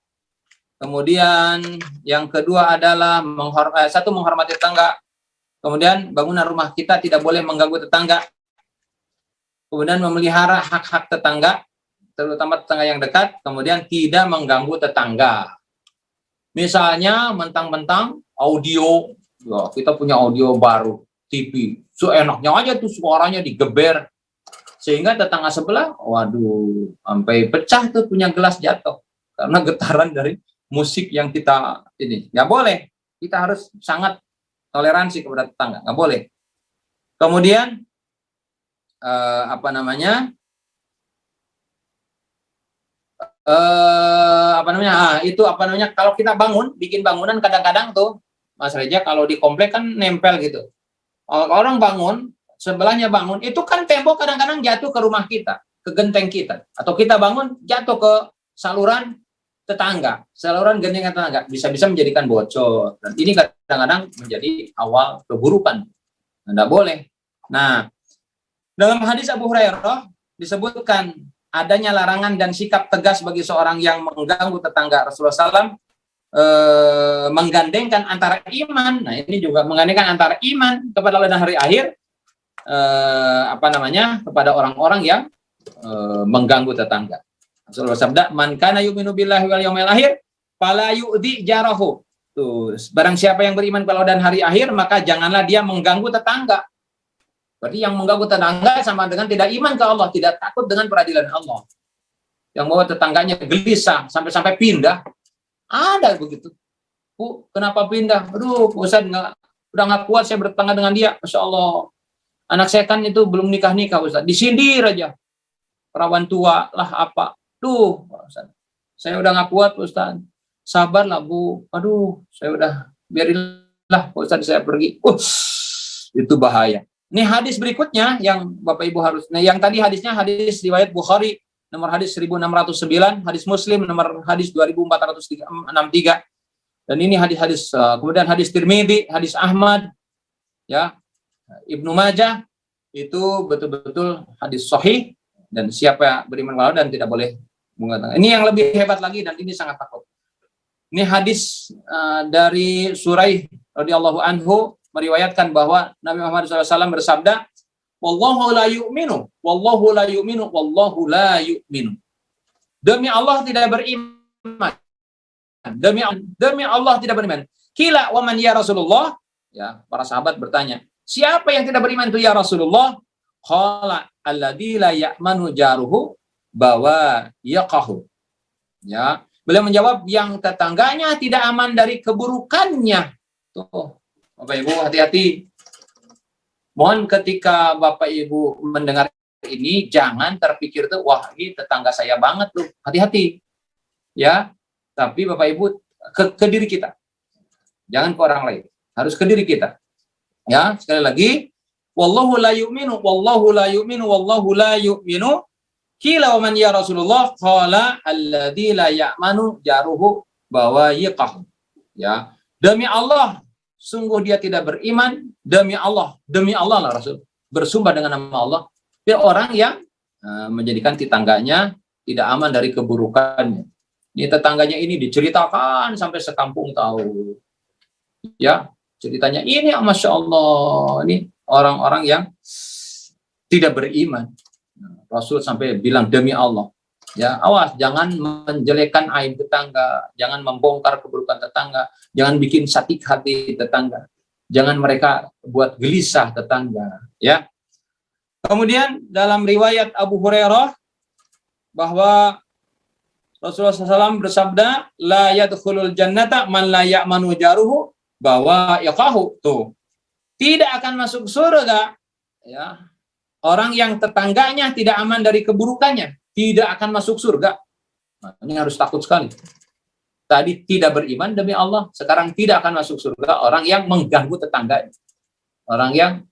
Kemudian, yang kedua adalah menghormati tetangga. Kemudian, bangunan rumah kita tidak boleh mengganggu tetangga. Kemudian, memelihara hak-hak tetangga, terutama tetangga yang dekat. Kemudian, tidak mengganggu tetangga. Misalnya mentang-mentang audio, ya, kita punya audio baru, TV, seenaknya aja tuh suaranya digeber, sehingga tetangga sebelah, waduh, sampai pecah tuh punya gelas jatuh, karena getaran dari musik yang kita ini. Nggak boleh, kita harus sangat toleransi kepada tetangga, nggak boleh. Kemudian apa namanya? Itu apa namanya, kalau kita bikin bangunan kadang-kadang tuh Mas Reja, kalau di komplek kan nempel gitu. Orang bangun, sebelahnya bangun, itu kan tembok kadang-kadang jatuh ke rumah kita, ke genteng kita, atau kita bangun jatuh ke saluran tetangga, saluran genteng tetangga, bisa-bisa menjadikan bocor, dan ini kadang-kadang menjadi awal keburukan. Tidak boleh. Nah, dalam hadis Abu Hurairah disebutkan adanya larangan dan sikap tegas bagi seorang yang mengganggu tetangga. Rasulullah SAW menggandengkan antara iman, nah ini juga menggandengkan antara iman kepada Allah dan hari akhir, apa namanya, kepada orang-orang yang mengganggu tetangga. Rasulullah sabda, man kana yu'minu billahi wal yaumil akhir fala yu'dhi jarahu. Tuh, barang siapa yang beriman kepada Allah dan hari akhir, maka janganlah dia mengganggu tetangga. Berarti yang mengganggu tetangga sama dengan tidak iman ke Allah, tidak takut dengan peradilan Allah. Yang bahwa tetangganya gelisah sampai-sampai pindah. Ada begitu. Bu, kenapa pindah? Aduh, Ustaz udah nggak kuat saya bertetangga dengan dia. Masya Allah. Anak saya kan itu belum nikah-nikah, Ustaz. Disindir aja. Perawan tua lah apa. Duh, Ustaz. Saya udah nggak kuat, Ustaz. Sabarlah, Bu. Aduh, saya udah biarinlah Ustaz saya pergi. Itu bahaya. Ini hadis berikutnya yang Bapak Ibu harus. Nah, yang tadi hadisnya hadis riwayat Bukhari nomor hadis 1609, hadis Muslim nomor hadis 2463. Dan ini hadis-hadis, kemudian hadis Tirmidzi, hadis Ahmad, ya, Ibnu Majah, itu betul-betul hadis sahih, dan siapa beriman kepada Allah dan tidak boleh mengatakan. Ini yang lebih hebat lagi, dan ini sangat takut. Ini hadis dari Suraih radhiyallahu anhu meriwayatkan bahwa Nabi Muhammad SAW bersabda, wallahu la yu'minu, wallahu la yu'minu, wallahu la yu'minu. Demi Allah tidak beriman. Demi Allah tidak beriman. Kila wa man ya Rasulullah? Ya, para sahabat bertanya, siapa yang tidak beriman itu ya Rasulullah? Qala alladzi la ya'manu jaruhu bawa yaqahu. Ya, beliau menjawab yang tetangganya tidak aman dari keburukannya. Tuh, Bapak Ibu hati-hati. Mohon ketika Bapak Ibu mendengar ini jangan terpikir tuh, wah ini tetangga saya banget tuh. Hati-hati. Ya, tapi Bapak Ibu ke diri kita. Jangan ke orang lain. Harus ke diri kita. Ya, sekali lagi, wallahu la yu'minu, wallahu la yu'minu, wallahu la yu'minu. Qila wa man ya Rasulullah? Qala alladzi la ya'manu jaruhu bawayiqah. Ya, demi Allah, sungguh dia tidak beriman, demi Allah lah Rasul, bersumpah dengan nama Allah, dia orang yang menjadikan tetangganya tidak aman dari keburukannya. Ini tetangganya ini diceritakan sampai sekampung tahu. Ya, ceritanya ini, Masya Allah, ini orang-orang yang tidak beriman. Rasul sampai bilang demi Allah. Ya, awas, jangan menjelekkan aib tetangga, jangan membongkar keburukan tetangga, jangan bikin sakit hati tetangga, jangan mereka buat gelisah tetangga. Ya. Kemudian dalam riwayat Abu Hurairah bahwa Rasulullah SAW bersabda, la yadkhulul jannata man la ya'manu jaruhu bahwa yaqahu. Tuh, tidak akan masuk surga, ya, orang yang tetangganya tidak aman dari keburukannya, tidak akan masuk surga. Nah, ini harus takut sekali. Tadi tidak beriman demi Allah, sekarang tidak akan masuk surga orang yang mengganggu tetangganya. Orang yang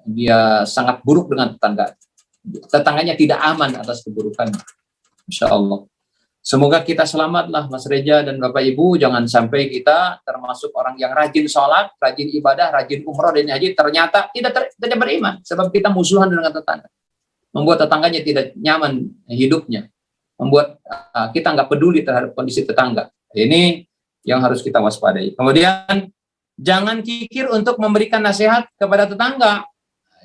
dia sangat buruk dengan tetangga. Tetangganya tidak aman atas keburukannya. Insya Allah. Semoga kita selamatlah Mas Reja dan Bapak Ibu, jangan sampai kita termasuk orang yang rajin sholat, rajin ibadah, rajin umroh dan haji, ternyata tidak beriman, sebab kita musuhan dengan tetangga. Membuat tetangganya tidak nyaman hidupnya, membuat kita nggak peduli terhadap kondisi tetangga. Ini yang harus kita waspadai. Kemudian jangan kikir untuk memberikan nasihat kepada tetangga.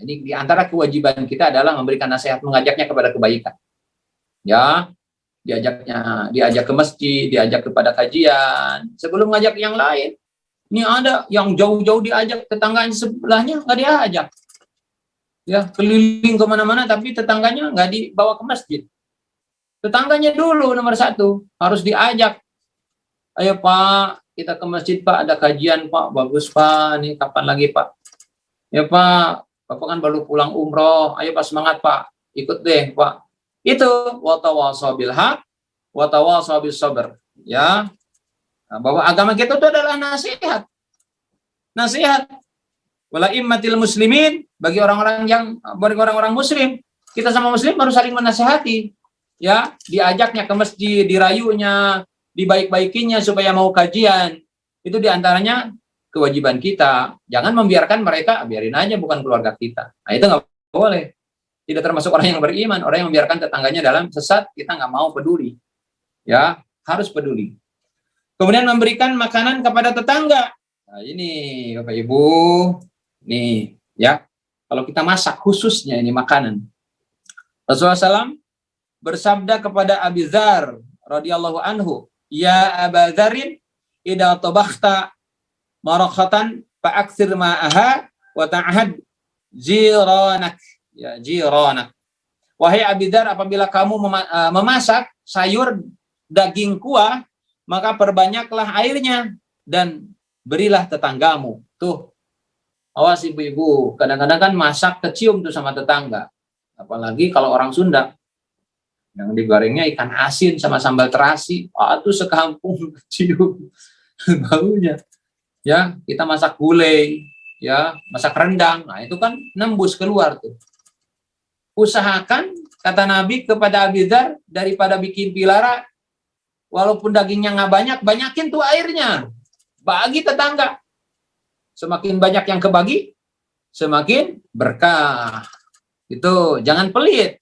Ini diantara kewajiban kita adalah memberikan nasihat, mengajaknya kepada kebaikan. Ya, diajak ke masjid, diajak kepada kajian, sebelum ngajak yang lain. Ini ada yang jauh-jauh diajak, tetangganya sebelahnya nggak diajak. Ya, keliling kemana-mana, tapi tetangganya nggak dibawa ke masjid. Tetangganya dulu nomor satu, harus diajak. Ayo Pak, kita ke masjid Pak, ada kajian Pak, bagus Pak, nih kapan lagi Pak? Ya Pak, Bapak kan baru pulang umroh, ayo Pak semangat Pak, ikut deh Pak. Itu watawasau bil haq, watawasau bis sabr. Ya, nah, bahwa agama kita itu adalah nasihat. Nasihat. Wala immatil muslimin, bagi orang-orang muslim. Kita sama muslim harus saling menasihati. Ya, diajaknya ke masjid, dirayunya, dibaik-baikinya supaya mau kajian. Itu diantaranya kewajiban kita. Jangan membiarkan mereka, biarin aja bukan keluarga kita. Nah, itu nggak boleh. Tidak termasuk orang yang beriman. Orang yang membiarkan tetangganya dalam sesat, kita nggak mau peduli. Ya, harus peduli. Kemudian memberikan makanan kepada tetangga. Nah, ini Bapak Ibu, nih ya. Kalau kita masak khususnya ini makanan. Rasulullah SAW bersabda kepada Abi Dzar radhiyallahu anhu, "Ya Aba Dzarin, idza tabakhta marakhatan fa'aksir ma'aha wa ta'ahad jiranak." Ya, jiranak. Wahai Abi Dzar, apabila kamu memasak sayur daging kuah, maka perbanyaklah airnya dan berilah tetanggamu. Tuh, awas ibu-ibu, kadang-kadang kan masak kecium tuh sama tetangga. Apalagi kalau orang Sunda, yang digorengnya ikan asin sama sambal terasi, tuh sekampung kecium baunya. Ya, kita masak gulai, ya, masak rendang, nah itu kan nembus keluar tuh. Usahakan, kata Nabi kepada Abi Dzar, daripada bikin pilara, walaupun dagingnya nggak banyak, banyakin tuh airnya. Bagi tetangga. Semakin banyak yang kebagi, semakin berkah. Itu, jangan pelit.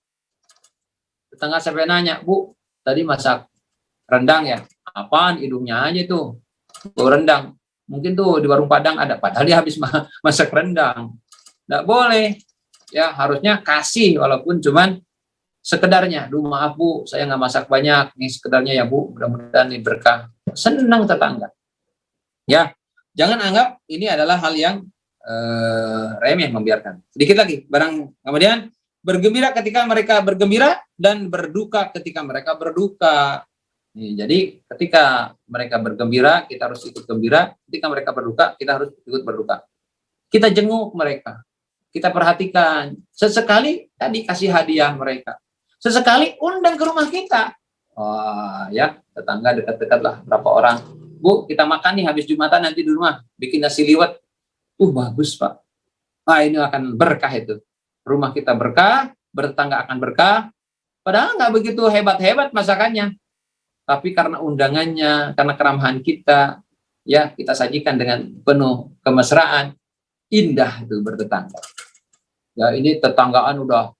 Tetangga sampai nanya, "Bu, tadi masak rendang ya?" "Apaan? Hidungnya aja tuh. Bau rendang." Mungkin tuh di warung Padang ada, padahal dia habis masak rendang. Nggak boleh. Ya, harusnya kasih walaupun cuman sekedarnya. "Duh, maaf Bu, saya nggak masak banyak. Nih sekedarnya ya Bu, mudah-mudahan ini berkah." Senang tetangga. Ya, jangan anggap ini adalah hal yang remeh membiarkan. Sedikit lagi, kemudian bergembira ketika mereka bergembira dan berduka ketika mereka berduka. Nih, jadi ketika mereka bergembira, kita harus ikut gembira. Ketika mereka berduka, kita harus ikut berduka. Kita jenguk mereka. Kita perhatikan. Sesekali tadi kasih hadiah mereka. Sesekali undang ke rumah kita. Wah, ya, tetangga dekat-dekat lah berapa orang. "Bu, kita makan nih habis Jumatan nanti di rumah. Bikin nasi liwet." Bagus Pak. Ini akan berkah itu. Rumah kita berkah, bertetangga akan berkah. Padahal nggak begitu hebat-hebat masakannya. Tapi karena undangannya, karena keramahan kita, ya kita sajikan dengan penuh kemesraan. Indah itu bertetangga. Ya, ini tetanggaan udah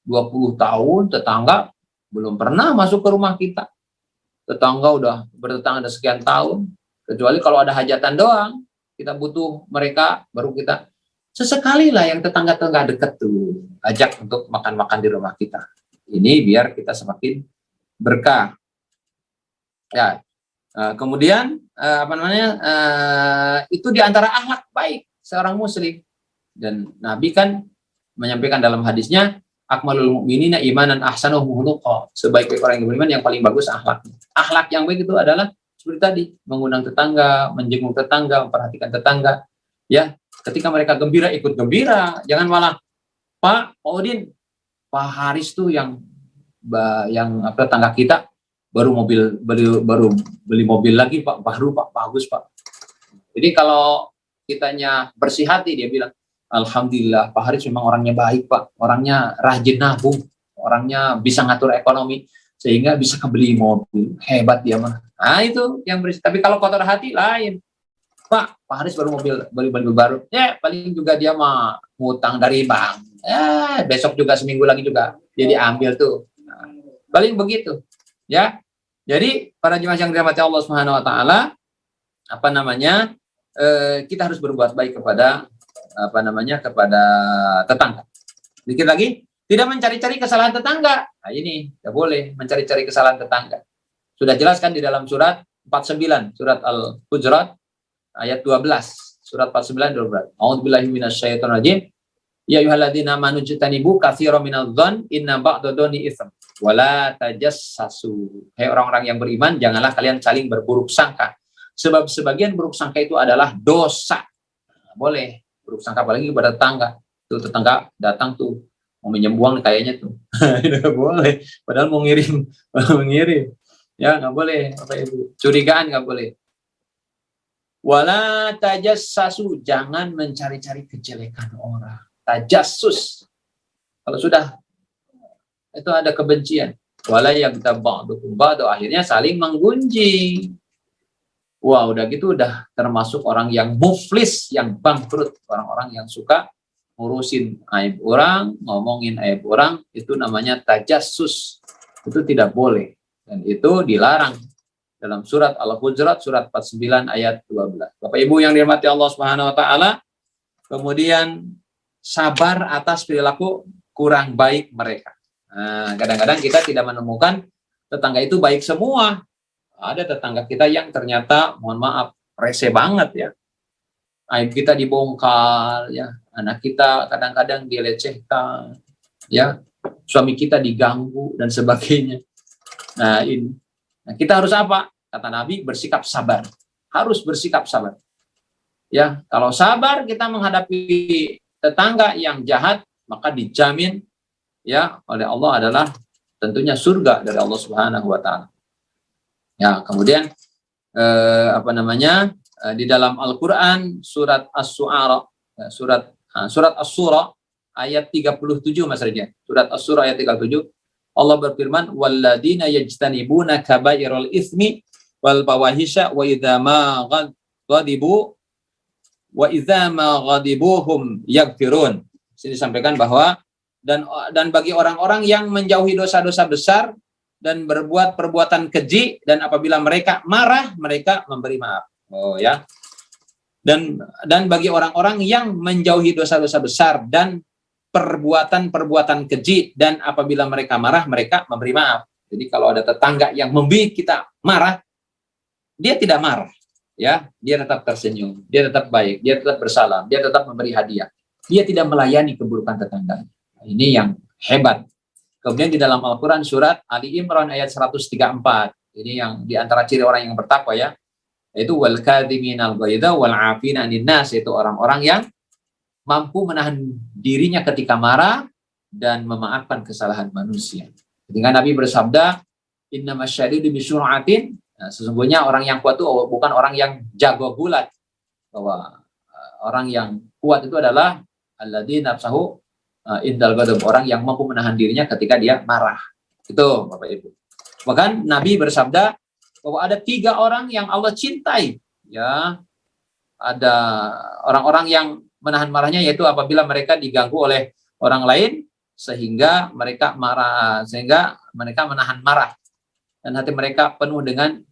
20 tahun, tetangga belum pernah masuk ke rumah kita. Tetangga udah bertetangga ada sekian tahun. Kecuali kalau ada hajatan doang, kita butuh mereka, baru kita sesekali lah yang tetangga-tetangga dekat tuh ajak untuk makan-makan di rumah kita. Ini biar kita semakin berkah. Ya, kemudian itu diantara akhlak baik seorang muslim. Dan Nabi kan menyampaikan dalam hadisnya, akmalul mu'minina imanan ahsanuhum khuluqa. Sebaik-baik orang yang beriman yang paling bagus akhlaknya. Akhlak yang baik itu adalah seperti tadi, mengundang tetangga, menjenguk tetangga, memperhatikan tetangga. Ya, ketika mereka gembira, ikut gembira. Jangan malah, "Pak Odin, Pak Haris tuh yang tetangga kita baru beli mobil lagi Pak, baru Pak, bagus Pak." Jadi kalau kitanya bersih hati, dia bilang, "Alhamdulillah, Pak Haris memang orangnya baik Pak, orangnya rajin nabung, orangnya bisa ngatur ekonomi, sehingga bisa kebeli mobil, hebat dia mah." Nah itu yang bersih. Tapi kalau kotor hati lain, Pak Haris baru beli mobil baru, ya paling juga dia mah ngutang dari bank, besok juga seminggu lagi juga jadi ambil tuh. Nah, paling begitu, ya. Jadi para jemaah yang dirahmati Allah Subhanahu Wa Taala, kita harus berbuat baik kepada kepada tetangga. Dikit lagi, tidak mencari-cari kesalahan tetangga. Nah ini, tidak boleh mencari-cari kesalahan tetangga. Sudah jelaskan di dalam surat 49, surat Al-Hujurat, ayat 12. Surat 49, 12. A'udzubillahi minasyaitonir rajim. Ya ayyuhalladzina amanu jtanibu katsiran minadh-dhon inna ba'dadh-dhoni itsm. Wala tajassasu. Hai orang-orang yang beriman, janganlah kalian saling berburuk sangka. Sebab sebagian buruk sangka itu adalah dosa. Nah, boleh buruk sangka apalagi kepada tetangga. tuh tetangga datang tuh mau minjem uang kayaknya tuh nggak boleh, padahal mau ngirim mengirim, ya nggak boleh Bapak Ibu, curigaan nggak boleh. Wala tajassasu, jangan mencari-cari kejelekan orang. Tajassus, kalau sudah itu ada kebencian. Wala yaghtab ba'dukum ba'du, akhirnya saling menggunjing. Wah, udah gitu udah termasuk orang yang muflis, yang bangkrut, orang-orang yang suka ngurusin aib orang, ngomongin aib orang, itu namanya tajassus. Itu tidak boleh dan itu dilarang dalam surat Al-Hujurat surat 49 ayat 12. Bapak Ibu yang dirahmati Allah Subhanahu wa taala, kemudian sabar atas perilaku kurang baik mereka. Nah, kadang-kadang kita tidak menemukan tetangga itu baik semua. Ada tetangga kita yang ternyata, mohon maaf, rese banget ya. Aib kita dibongkar ya, anak kita kadang-kadang dilecehkan ya, suami kita diganggu dan sebagainya. Nah, ini. Nah, kita harus apa? Kata Nabi, bersikap sabar. Harus bersikap sabar. Ya, kalau sabar kita menghadapi tetangga yang jahat, maka dijamin ya oleh Allah adalah tentunya surga dari Allah Subhanahu wa taala. Ya, kemudian di dalam Al-Qur'an surat Asy-Syu'ara, surat Asy-Syura ayat 37 Mas Reja. Surat Asy-Syura ayat 37, Allah berfirman, walladzina yajtanibuna kabairal itsmi wal fawahisha wa idza ma ghadibuhum yaghfirun. Sini disampaikan bahwa dan bagi orang-orang yang menjauhi dosa-dosa besar dan berbuat perbuatan keji, dan apabila mereka marah mereka memberi maaf. Oh ya. Dan bagi orang-orang yang menjauhi dosa-dosa besar dan perbuatan-perbuatan keji, dan apabila mereka marah mereka memberi maaf. Jadi kalau ada tetangga yang membuat kita marah, dia tidak marah, ya, dia tetap tersenyum, dia tetap baik, dia tetap bersalam, dia tetap memberi hadiah, dia tidak melayani keburukan tetangga. Ini yang hebat. Kemudian di dalam Al-Quran surat Ali Imran ayat 134, ini yang diantara ciri orang yang bertakwa ya, yaitu wal kadhiminal ghaidha wal 'afina 'anil nas, yaitu orang-orang yang mampu menahan dirinya ketika marah dan memaafkan kesalahan manusia. Ketika Nabi bersabda, innamasyadidu bisyur'atin, nah, sesungguhnya orang yang kuat itu bukan orang yang jago gulat, bahwa orang yang kuat itu adalah alladzi nafsahu indal ghadab, orang yang mampu menahan dirinya ketika dia marah. Itu Bapak Ibu. Bahkan Nabi bersabda bahwa ada 3 orang yang Allah cintai, ya. Ada orang-orang yang menahan marahnya, yaitu apabila mereka diganggu oleh orang lain sehingga mereka marah, sehingga mereka menahan marah dan hati mereka penuh dengan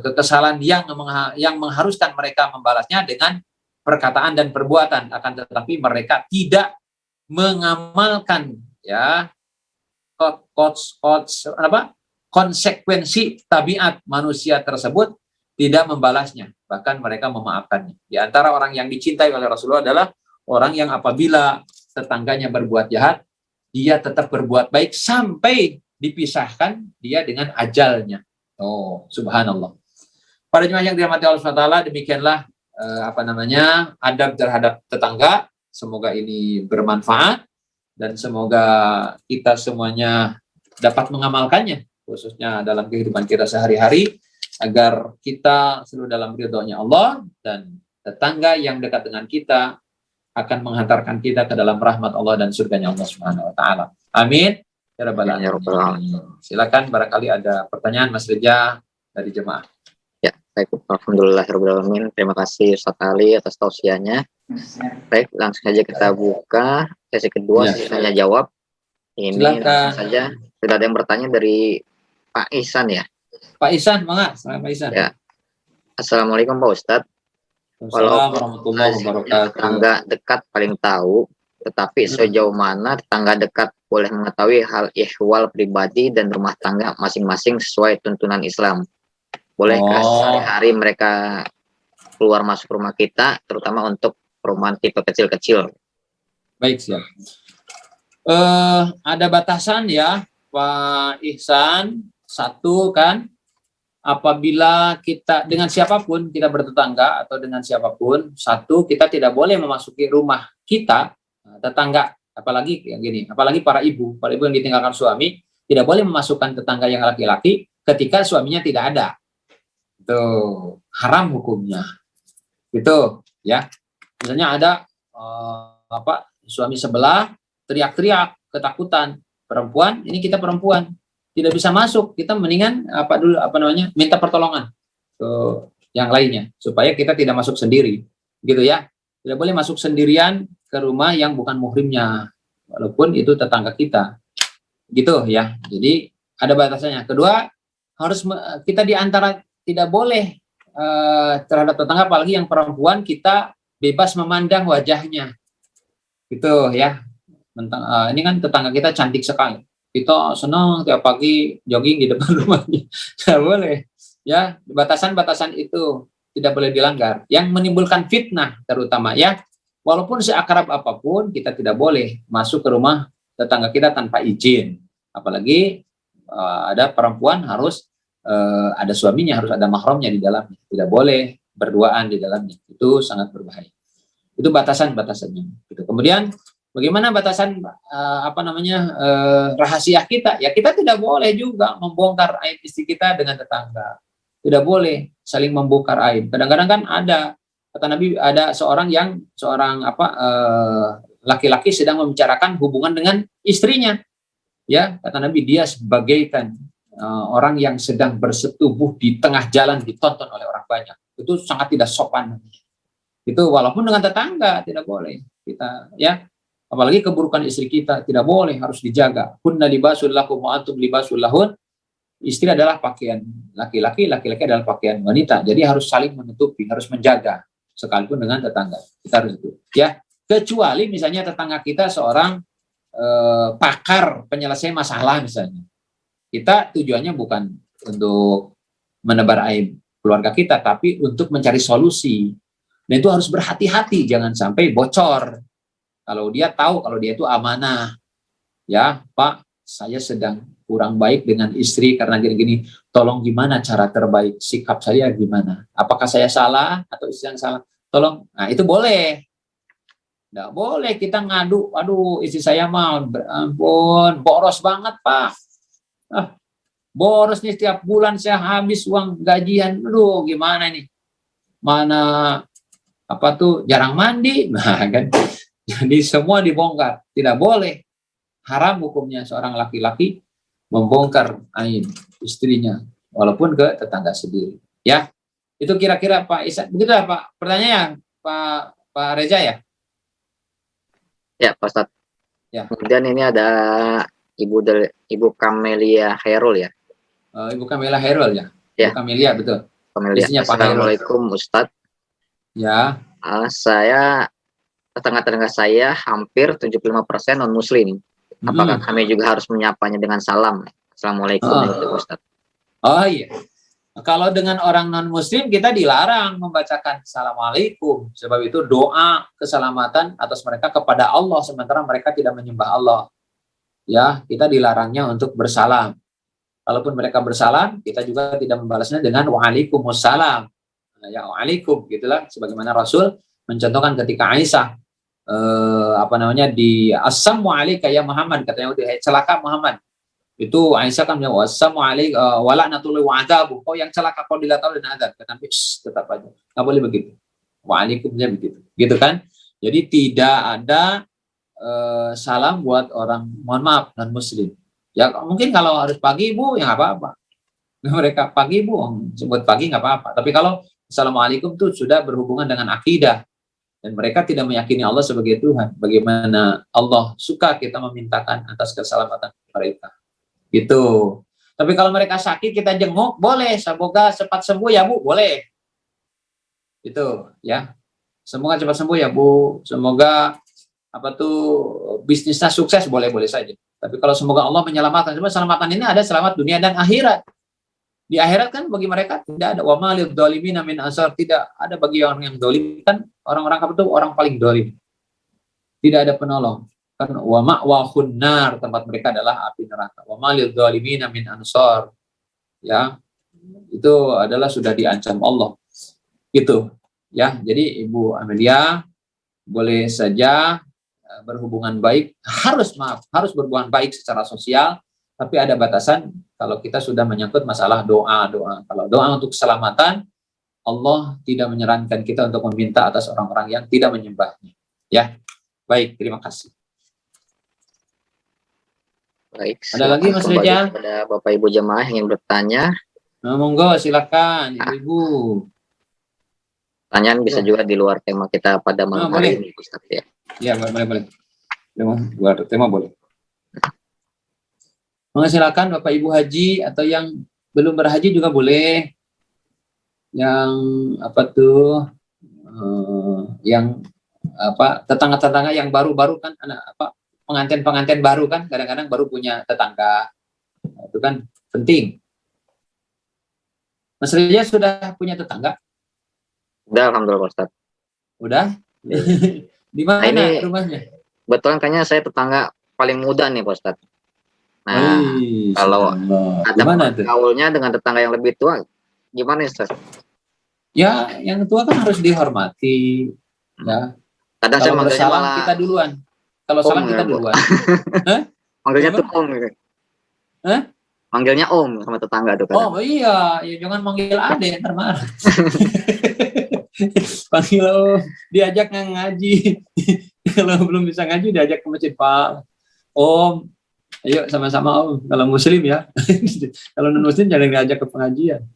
kekesalan yang mengharuskan mereka membalasnya dengan perkataan dan perbuatan, akan tetapi mereka tidak mengamalkan ya konsekuensi tabiat manusia tersebut, tidak membalasnya, bahkan mereka memaafkannya. Di antara orang yang dicintai oleh Rasulullah adalah orang yang apabila tetangganya berbuat jahat, dia tetap berbuat baik sampai dipisahkan dia dengan ajalnya. Oh, subhanallah. Para jemaah yang dirahmati Allah SWT, demikianlah adab terhadap tetangga. Semoga ini bermanfaat dan semoga kita semuanya dapat mengamalkannya, khususnya dalam kehidupan kita sehari-hari, agar kita selalu dalam ridhonya Allah dan tetangga yang dekat dengan kita akan menghantarkan kita ke dalam rahmat Allah dan surganya Allah Subhanahu wa taala. Amin. Ya rabbal alamin. Silakan, barangkali ada pertanyaan Mas Reja dari jemaah. Ya, baik. Alhamdulillahirabbil alamin. Terima kasih Ustaz Ali atas tausiahnya. Baik, langsung saja kita buka sesi kedua, sesi tanya jawab. Ini langsung saja sudah ada yang bertanya dari Pak Ihsan ya. Pak Ihsan, mangga. Pak Ihsan. Ya. Assalamualaikum Pak Ustadz. Waalaikumsalam warahmatullahi wabarakatuh. Tetangga dekat paling tahu, tetapi sejauh mana tetangga dekat boleh mengetahui hal ihwal pribadi dan rumah tangga masing-masing sesuai tuntunan Islam? Bolehkah sehari-hari mereka keluar masuk rumah kita, terutama untuk perumahan tipe kecil-kecil? Baik, siap. Ada batasan ya Pak Ihsan. Satu kan, apabila kita dengan siapapun kita bertetangga atau dengan siapapun, satu, kita tidak boleh memasuki rumah kita tetangga, apalagi yang gini, apalagi para ibu yang ditinggalkan suami, tidak boleh memasukkan tetangga yang laki-laki ketika suaminya tidak ada. Itu haram hukumnya. Itu ya. Misalnya ada suami sebelah teriak-teriak ketakutan, perempuan, ini kita perempuan tidak bisa masuk, kita mendingan minta pertolongan ke yang lainnya supaya kita tidak masuk sendiri, gitu ya. Tidak boleh masuk sendirian ke rumah yang bukan muhrimnya, walaupun itu tetangga kita, gitu ya. Jadi ada batasannya. Kedua, harus kita diantara tidak boleh terhadap tetangga, apalagi yang perempuan, kita bebas memandang wajahnya, gitu ya. Ini kan tetangga kita cantik sekali, kita senang tiap pagi jogging di depan rumahnya, tidak boleh ya. Batasan-batasan itu tidak boleh dilanggar, yang menimbulkan fitnah terutama ya. Walaupun seakrab apapun, kita tidak boleh masuk ke rumah tetangga kita tanpa izin, apalagi ada perempuan harus ada suaminya, harus ada mahramnya di dalamnya, tidak boleh berduaan di dalamnya, itu sangat berbahaya. Itu batasan-batasannya gitu. Kemudian bagaimana batasan rahasia kita? Ya, kita tidak boleh juga membongkar aib istri kita dengan tetangga. Tidak boleh saling membongkar aib. Kadang-kadang kan ada, kata Nabi, ada seorang laki-laki sedang membicarakan hubungan dengan istrinya. Ya, kata Nabi, dia sebagaikan orang yang sedang bersetubuh di tengah jalan ditonton oleh orang banyak. Itu sangat tidak sopan. Itu walaupun dengan tetangga tidak boleh kita, ya. Apalagi keburukan istri kita tidak boleh, harus dijaga. Kunna libasul lakum wa antum libasul lahun. Istri adalah pakaian laki-laki, laki-laki adalah pakaian wanita. Jadi harus saling menutupi, harus menjaga, sekalipun dengan tetangga. Kita harus itu, ya. Kecuali misalnya tetangga kita seorang pakar penyelesaian masalah misalnya. Kita tujuannya bukan untuk menebar aib keluarga kita, tapi untuk mencari solusi. Dan itu harus berhati-hati, jangan sampai bocor. Kalau dia tahu, kalau dia itu amanah, ya Pak, saya sedang kurang baik dengan istri karena gini-gini, tolong gimana cara terbaik, sikap saya gimana, apakah saya salah atau istri yang salah, tolong. Nah itu boleh. Nggak boleh kita ngadu, aduh istri saya mau, ampun, boros banget Pak, boros nih, setiap bulan saya habis uang gajian, aduh gimana nih, mana jarang mandi, nah kan. Jadi semua dibongkar, tidak boleh. Haram hukumnya seorang laki-laki membongkar aib istrinya, walaupun ke tetangga sendiri. Ya, itu kira-kira Pak Isa. Begitu ya Pak? Pertanyaannya Pak Reza ya? Ya Pak Ustadz. Ya. Kemudian ini ada Ibu Kamelia Khairul ya. Ibu Kamelia Khairul ya. Ya. Ibu Kamelia, betul. Kamelia. Assalamualaikum Ustadz. Ya. Tetangga-tetangga saya hampir 75% non-muslim. Apakah kami juga harus menyapanya dengan salam? Assalamualaikum Ustadz. Oh iya. Kalau dengan orang non-muslim kita dilarang membacakan assalamualaikum, sebab itu doa keselamatan atas mereka kepada Allah, sementara mereka tidak menyembah Allah. Ya, kita dilarangnya untuk bersalam. Kalaupun mereka bersalam, kita juga tidak membalasnya dengan waalaikumsalam. Ya waalaikum, gitulah, sebagaimana Rasul mencontohkan ketika Aisyah di assalamualaikum ya Muhammad, katanya udah celaka Muhammad. Itu Aisyah kan bilang wassalamualaikum wala'natullahi wa'adabu, yang celaka kau dilatau dan adab. Kata Nabi, tetap aja, nggak boleh begitu. Waalaikumnya begitu, gitu kan? Jadi tidak ada salam buat orang, mohon maaf, non muslim. Ya mungkin kalau harus pagi Bu, ya nggak apa-apa. Mereka pagi Bu, sebut pagi nggak apa-apa. Tapi kalau assalamualaikum itu sudah berhubungan dengan akidah, dan mereka tidak meyakini Allah sebagai Tuhan. Bagaimana Allah suka kita memintakan atas keselamatan mereka. Gitu. Tapi kalau mereka sakit kita jenguk, boleh. Semoga cepat sembuh ya Bu, boleh. Itu ya. Semoga cepat sembuh ya Bu. Semoga bisnisnya sukses, boleh-boleh saja. Tapi kalau semoga Allah menyelamatkan, cuma selamatan ini ada selamat dunia dan akhirat. Di akhirat kan bagi mereka tidak ada wa malil dzalimin min ansar, tidak ada bagi orang yang zalim, kan orang-orang kafir itu orang paling zalim. Tidak ada penolong. Kan wa ma'wahun nar, tempat mereka adalah api neraka. Wa malil dzalimin min ansar. Ya. Itu adalah sudah diancam Allah. Gitu. Ya, jadi Ibu Amelia boleh saja berhubungan baik, harus berhubungan baik secara sosial, tapi ada batasan kalau kita sudah menyangkut masalah doa. Kalau doa untuk keselamatan, Allah tidak menyarankan kita untuk meminta atas orang-orang yang tidak menyembahnya. Ya, baik, terima kasih. Baik, Ada lagi Mas Reja? Ada Bapak Ibu jemaah yang bertanya. Nah, monggo silakan Ibu. Pertanyaan bisa juga di luar tema kita pada malam hari ini, Ustaz ya. Ya, boleh. Luar tema boleh. Silakan Bapak Ibu haji atau yang belum berhaji juga boleh. Yang yang tetangga-tetangga yang baru kan pengantin baru kan kadang-kadang baru punya tetangga. Itu kan penting. Mas Ria sudah punya tetangga? Udah, alhamdulillah Ustaz. Udah? Di mana ini rumahnya? Betulan kayaknya saya tetangga paling muda nih Pak Ustaz. Nah, kalau ada gaulnya dengan tetangga yang lebih tua, gimana Ustaz? Ya, yang tua kan harus dihormati. Ya. Kadang saya manggilnya malah kita duluan. Kalau salam kita duluan. Manggilnya tuh Om. Hah? Manggilnya Om sama tetangga tuh. Oh iya, ya jangan manggil Ade, ntar marah. Panggil Om, diajak ngaji. Kalau belum bisa ngaji diajak ke masjid, Pak. Om, ayo sama-sama Om. Kalau muslim ya. Kalau non muslim jangan diajak ke pengajian.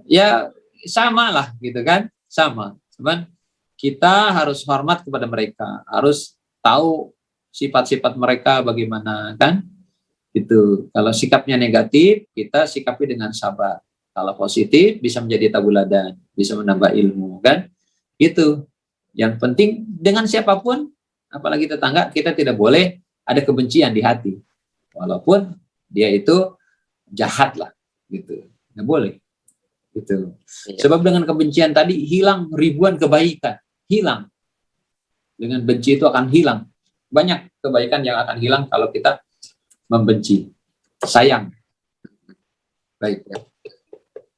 ya sama lah gitu kan, sama. Cuman kita harus hormat kepada mereka, harus tahu sifat-sifat mereka bagaimana kan. Itu kalau sikapnya negatif kita sikapi dengan sabar, kalau positif bisa menjadi tabuladan, bisa menambah ilmu kan. Itu yang penting. Dengan siapapun apalagi tetangga, kita tidak boleh ada kebencian di hati walaupun dia itu jahat lah gitu, nggak boleh gitu. Sebab dengan kebencian tadi hilang ribuan kebaikan, hilang. Dengan benci itu akan hilang banyak kebaikan yang akan hilang kalau kita membenci, sayang. Baik.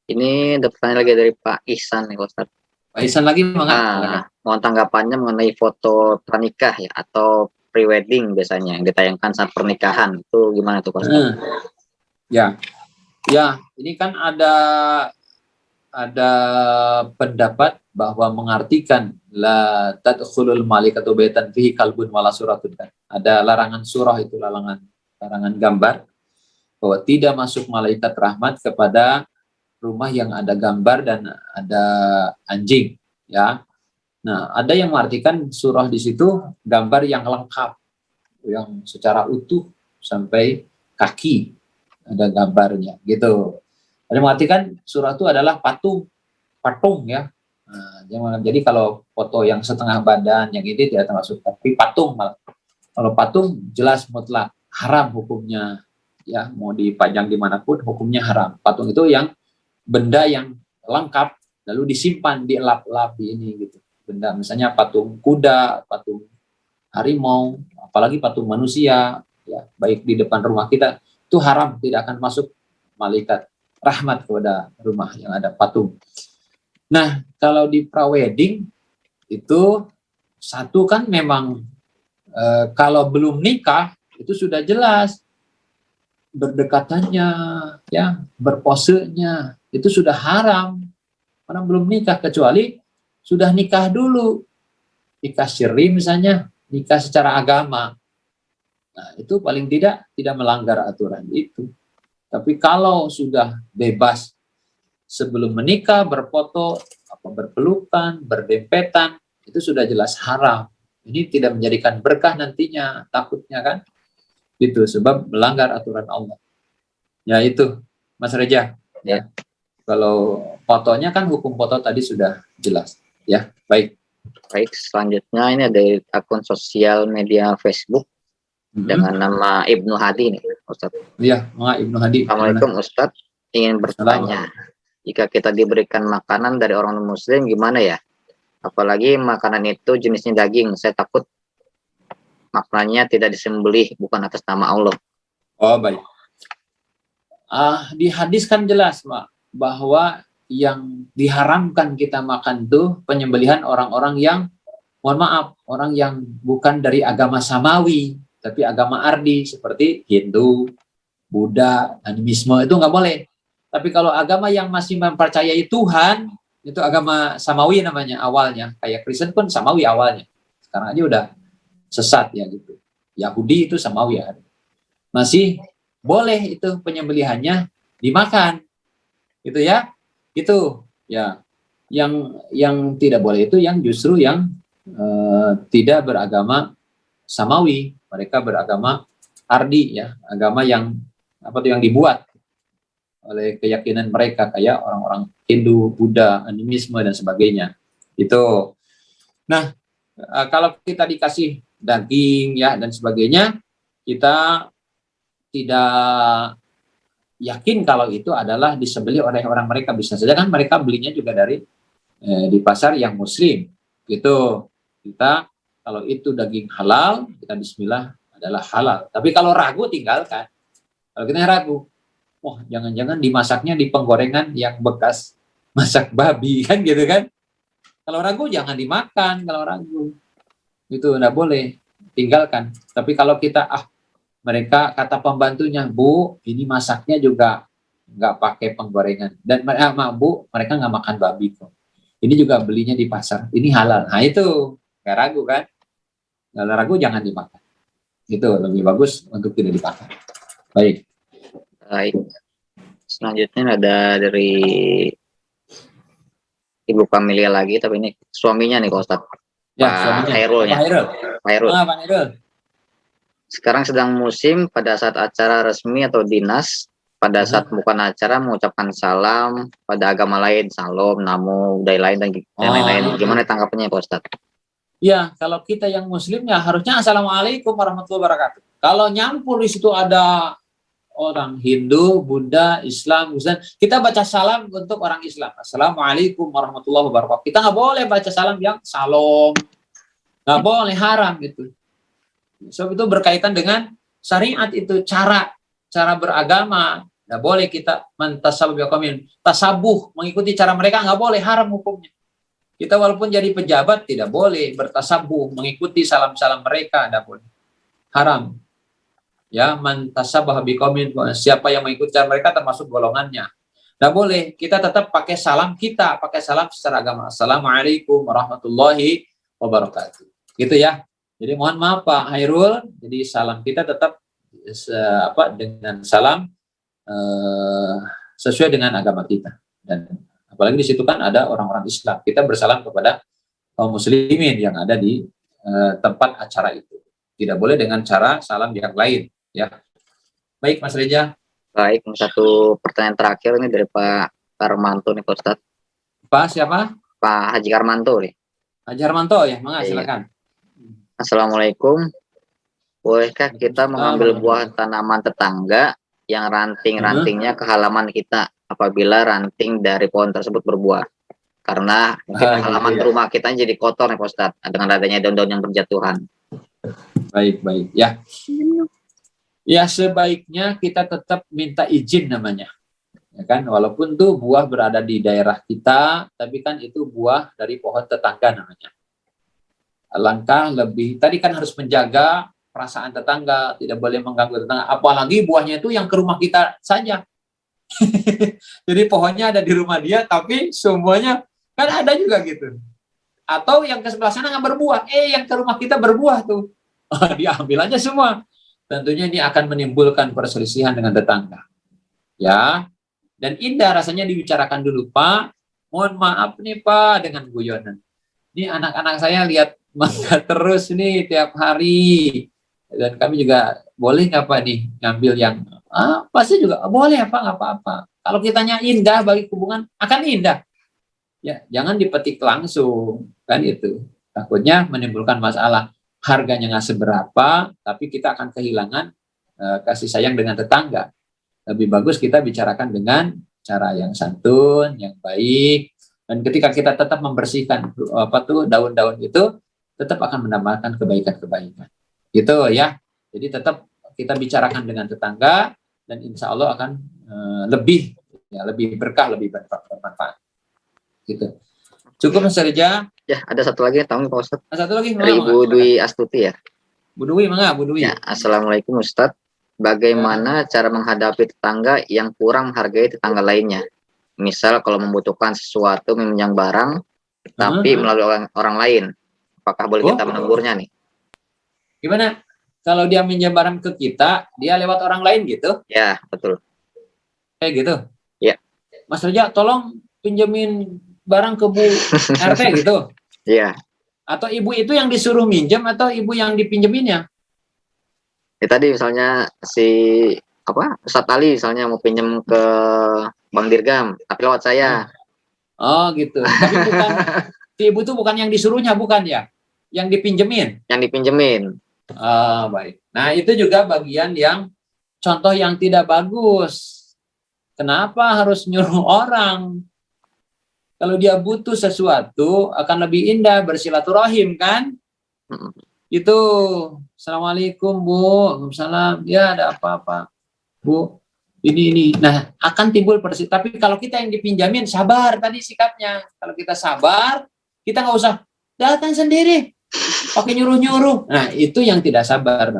Ini ada pertanyaan lagi dari Pak Ihsan nih Ustaz. Pak Ihsan lagi mohon tanggapannya mengenai foto pranikah ya atau pre-wedding biasanya yang ditayangkan saat pernikahan, itu gimana tuh Pak Ustaz? Ya, ini kan ada pendapat bahwa mengartikan la tadkhulul malaikatu baitan fihi kalbun wala suratun kan. Ada larangan surah, itu larangan gambar, bahwa tidak masuk malaikat rahmat kepada rumah yang ada gambar dan ada anjing ya. Nah, ada yang mengartikan surah di situ gambar yang lengkap, yang secara utuh sampai kaki ada gambarnya gitu. Ada yang mengartikan surah itu adalah patung ya. Nah, jadi kalau foto yang setengah badan yang ini tidak termasuk, tapi patung malah. Kalau patung jelas mutlak haram hukumnya ya, mau dipajang dimanapun hukumnya haram. Patung itu yang benda yang lengkap lalu disimpan, dielap-elap di ini gitu. Benda misalnya patung kuda, patung harimau, apalagi patung manusia ya, baik di depan rumah kita, itu haram, tidak akan masuk malaikat rahmat kepada rumah yang ada patung. Nah, kalau di prawedding itu satu kan memang kalau belum nikah itu sudah jelas berdekatannya ya, berposenya itu sudah haram. Orang belum nikah, kecuali sudah nikah dulu, nikah syirri misalnya, nikah secara agama. Nah, itu paling tidak melanggar aturan itu. Tapi kalau sudah bebas sebelum menikah, berfoto, berpelukan, berdempetan, itu sudah jelas haram. Ini tidak menjadikan berkah nantinya, takutnya kan. Itu sebab melanggar aturan Allah. Ya itu, Mas Reja. Ya. Kalau fotonya kan hukum foto tadi sudah jelas. Ya, baik. Baik, selanjutnya ini ada akun sosial media Facebook dengan nama Ibnu Hadi nih, Ustaz. Iya, Ibnu Hadi. Assalamualaikum Ustaz, ingin bertanya, jika kita diberikan makanan dari orang muslim gimana ya? Apalagi makanan itu jenisnya daging, saya takut maknanya tidak disembelih bukan atas nama Allah. Oh, baik. Di hadis kan jelas, Pak, bahwa yang diharamkan kita makan tuh penyembelihan orang-orang yang mohon maaf, orang yang bukan dari agama samawi, tapi agama ardi seperti Hindu, Buddha, animisme itu nggak boleh. Tapi kalau agama yang masih mempercayai Tuhan, itu agama samawi namanya awalnya. Kayak Kristen pun samawi awalnya. Sekarang aja udah sesat ya gitu. Yahudi itu samawi ya. Masih boleh itu penyembelihannya dimakan. Gitu ya. Itu ya. Yang tidak boleh itu yang justru yang tidak beragama samawi. Mereka beragama ardi ya, agama yang apa tuh yang dibuat oleh keyakinan mereka kayak orang-orang Hindu, Buddha, animisme dan sebagainya. Itu. Nah, kalau kita dikasih daging ya dan sebagainya, kita tidak yakin kalau itu adalah disembelih oleh orang mereka. Bisa saja kan mereka belinya juga dari di pasar yang muslim. Gitu. Kita kalau itu daging halal, kita bismillah adalah halal. Tapi kalau ragu tinggalkan. Kalau kita ragu, wah jangan-jangan dimasaknya di penggorengan yang bekas masak babi kan gitu kan. Kalau ragu jangan dimakan, kalau ragu. Itu enggak boleh, tinggalkan. Tapi kalau kita mereka kata pembantunya, Bu, ini masaknya juga nggak pakai penggorengan. Dan Bu, mereka nggak makan babi kok. Ini juga belinya di pasar. Ini halal. Nah itu nggak ragu kan? Nggak ragu jangan dimakan. Itu lebih bagus untuk tidak dimakan. Baik. Baik. Selanjutnya ada dari Ibu Kamelia lagi, tapi ini suaminya nih Pak Ustadz. Ya, Pak Hairulnya. Pak Hairul. Pak Hairul. Sekarang sedang musim pada saat acara resmi atau dinas, pada saat bukan acara mengucapkan salam pada agama lain, salam, namo, budaya lain dan lain-lain. Gimana tanggapannya Pak Ustadz? Ya, kalau kita yang muslim ya harusnya assalamualaikum warahmatullahi wabarakatuh. Kalau nyampur di situ ada orang Hindu, Buddha, Islam, Muslim, kita baca salam untuk orang Islam. Assalamualaikum warahmatullahi wabarakatuh. Kita nggak boleh baca salam yang salam, nggak boleh, haram gitu. So itu berkaitan dengan syariat itu, cara beragama. Nggak boleh kita tasabuh mengikuti cara mereka, nggak boleh, haram hukumnya. Kita walaupun jadi pejabat tidak boleh bertasabuh mengikuti salam-salam mereka, tidak boleh, haram. Ya, man tasabbaha biqaumin, siapa yang mengikuti cara mereka termasuk golongannya. Tidak boleh, kita tetap pakai salam kita, pakai salam secara agama. Assalamualaikum warahmatullahi wabarakatuh. Gitu ya. Jadi mohon maaf Pak Hairul, jadi salam kita tetap dengan salam sesuai dengan agama kita. Dan apalagi di situ kan ada orang-orang Islam. Kita bersalam kepada kaum muslimin yang ada di tempat acara itu. Tidak boleh dengan cara salam yang lain. Ya, baik Mas Reja. Baik, satu pertanyaan terakhir ini dari Pak Karmanto nih Pak Ustadz. Pak siapa? Pak Haji Karmanto nih. Haji Karmanto ya, mangga silakan. Assalamualaikum. Bolehkah kita mengambil buah tanaman tetangga yang ranting-rantingnya ke halaman kita apabila ranting dari pohon tersebut berbuah? Karena mungkin halaman rumah kita jadi kotor nih Pak Ustadz dengan adanya daun-daun yang berjatuhan. Baik ya. Ya sebaiknya kita tetap minta izin namanya, ya kan, walaupun tuh buah berada di daerah kita, tapi kan itu buah dari pohon tetangga namanya. Alangkah lebih, tadi kan harus menjaga perasaan tetangga, tidak boleh mengganggu tetangga, apalagi buahnya itu yang ke rumah kita saja. Jadi pohonnya ada di rumah dia, tapi semuanya kan ada juga gitu. Atau yang ke sebelah sana nggak berbuah, yang ke rumah kita berbuah tuh, diambil aja semua. Tentunya ini akan menimbulkan perselisihan dengan tetangga. Ya, dan indah rasanya dibicarakan dulu, Pak. Mohon maaf nih Pak, dengan guyonan. Ini anak-anak saya lihat mangga terus nih tiap hari. Dan kami juga boleh nggak Pak nih ngambil yang pasti juga boleh apa nggak apa-apa. Kalau kitanya indah bagi hubungan akan indah. Ya, jangan dipetik langsung kan itu. Takutnya menimbulkan masalah. Harganya nggak seberapa, tapi kita akan kehilangan kasih sayang dengan tetangga. Lebih bagus kita bicarakan dengan cara yang santun, yang baik, dan ketika kita tetap membersihkan daun-daun itu, tetap akan mendapatkan kebaikan-kebaikan. Gitu ya. Jadi tetap kita bicarakan dengan tetangga, dan insya Allah akan lebih berkah, lebih bermanfaat. Gitu. Cukup Mas Reza. Ya, ada satu lagi tahu Pak Ustadz. Satu lagi, Dari Ibu Dwi Astuti ya. Bu Dwi, mangga Bu Dwi. Ya, Assalamualaikum Ustadz. Bagaimana cara menghadapi tetangga yang kurang menghargai tetangga lainnya? Misal kalau membutuhkan sesuatu meminjam barang, tapi melalui orang lain, apakah boleh kita menegurnya nih? Gimana? Kalau dia minjam barang ke kita, dia lewat orang lain gitu? Ya, betul. Kayak gitu? Ya. Mas Reja, tolong pinjemin barang ke Bu RT gitu? Iya. Atau ibu itu yang disuruh minjem atau ibu yang dipinjeminnya? Ya, tadi misalnya si Ustadz Ali misalnya mau pinjem ke Bang Dirgam, tapi lewat saya. Oh gitu. Tapi bukan si ibu itu bukan yang disuruhnya, bukan ya? Yang dipinjemin. Yang dipinjemin. Baik. Nah itu juga bagian yang contoh yang tidak bagus. Kenapa harus nyuruh orang? Kalau dia butuh sesuatu akan lebih indah bersilaturahim kan? Itu. Assalamualaikum Bu. Waalaikumsalam. Ya ada apa-apa Bu? Ini. Nah akan timbul persis. Tapi kalau kita yang dipinjamin sabar tadi sikapnya. Kalau kita sabar, kita nggak usah datang sendiri, pakai nyuruh-nyuruh. Nah itu yang tidak sabar.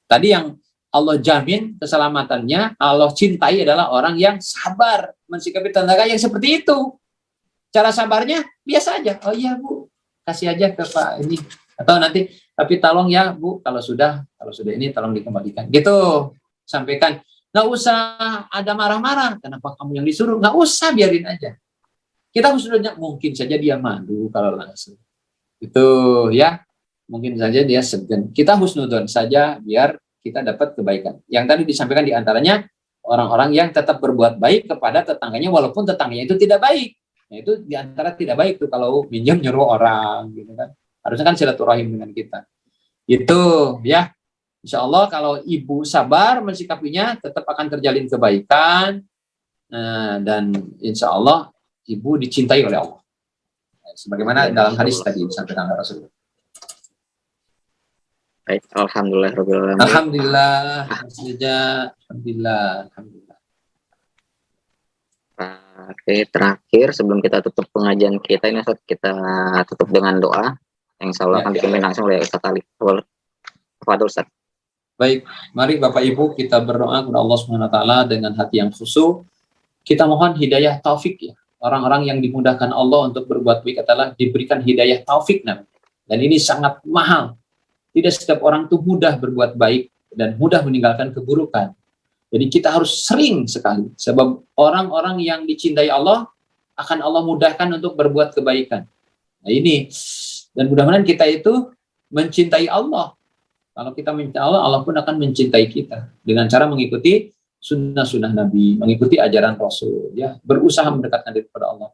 Tadi yang Allah jamin keselamatannya, Allah cintai adalah orang yang sabar mensikapi tetangga yang seperti itu. Cara sabarnya biasa aja. Oh iya Bu, kasih aja ke Pak ini. Atau nanti, tapi tolong ya Bu, kalau sudah ini tolong dikembalikan. Gitu, sampaikan. Nggak usah ada marah-marah. Kenapa kamu yang disuruh? Nggak usah, biarin aja. Kita sudah mungkin saja dia malu kalau langsung. Itu ya, mungkin saja dia segan. Kita husnudzon saja biar kita dapat kebaikan. Yang tadi disampaikan diantaranya orang-orang yang tetap berbuat baik kepada tetangganya walaupun tetangganya itu tidak baik. Nah, itu diantara tidak baik tuh kalau minjem nyuruh orang gitu kan. Harusnya kan silaturahim dengan kita. Itu ya. Insya Allah kalau ibu sabar mensikapinya tetap akan terjalin kebaikan dan insya Allah ibu dicintai oleh Allah. Sebagaimana dalam hadis tadi disampaikan oleh Rasulullah. Baik, alhamdulillah. Alhamdulillah. Oke, terakhir sebelum kita tutup pengajian kita ini, kita tutup dengan doa yang insya Allah akan dipimpin langsung oleh Ustadz Ali. Fadhil Ustadz. Baik, mari Bapak Ibu kita berdoa kepada Allah SWT dengan hati yang khusyuk. Kita mohon hidayah taufik ya. Orang-orang yang dimudahkan Allah untuk berbuat baik adalah diberikan hidayah taufik namanya. Dan ini sangat mahal. Tidak setiap orang itu mudah berbuat baik dan mudah meninggalkan keburukan. Jadi kita harus sering sekali. Sebab orang-orang yang dicintai Allah akan Allah mudahkan untuk berbuat kebaikan. Nah ini. Dan mudah-mudahan kita itu mencintai Allah. Kalau kita mencintai Allah, Allah pun akan mencintai kita. Dengan cara mengikuti sunnah-sunnah Nabi, mengikuti ajaran Rasul. Ya, berusaha mendekatkan diri kepada Allah.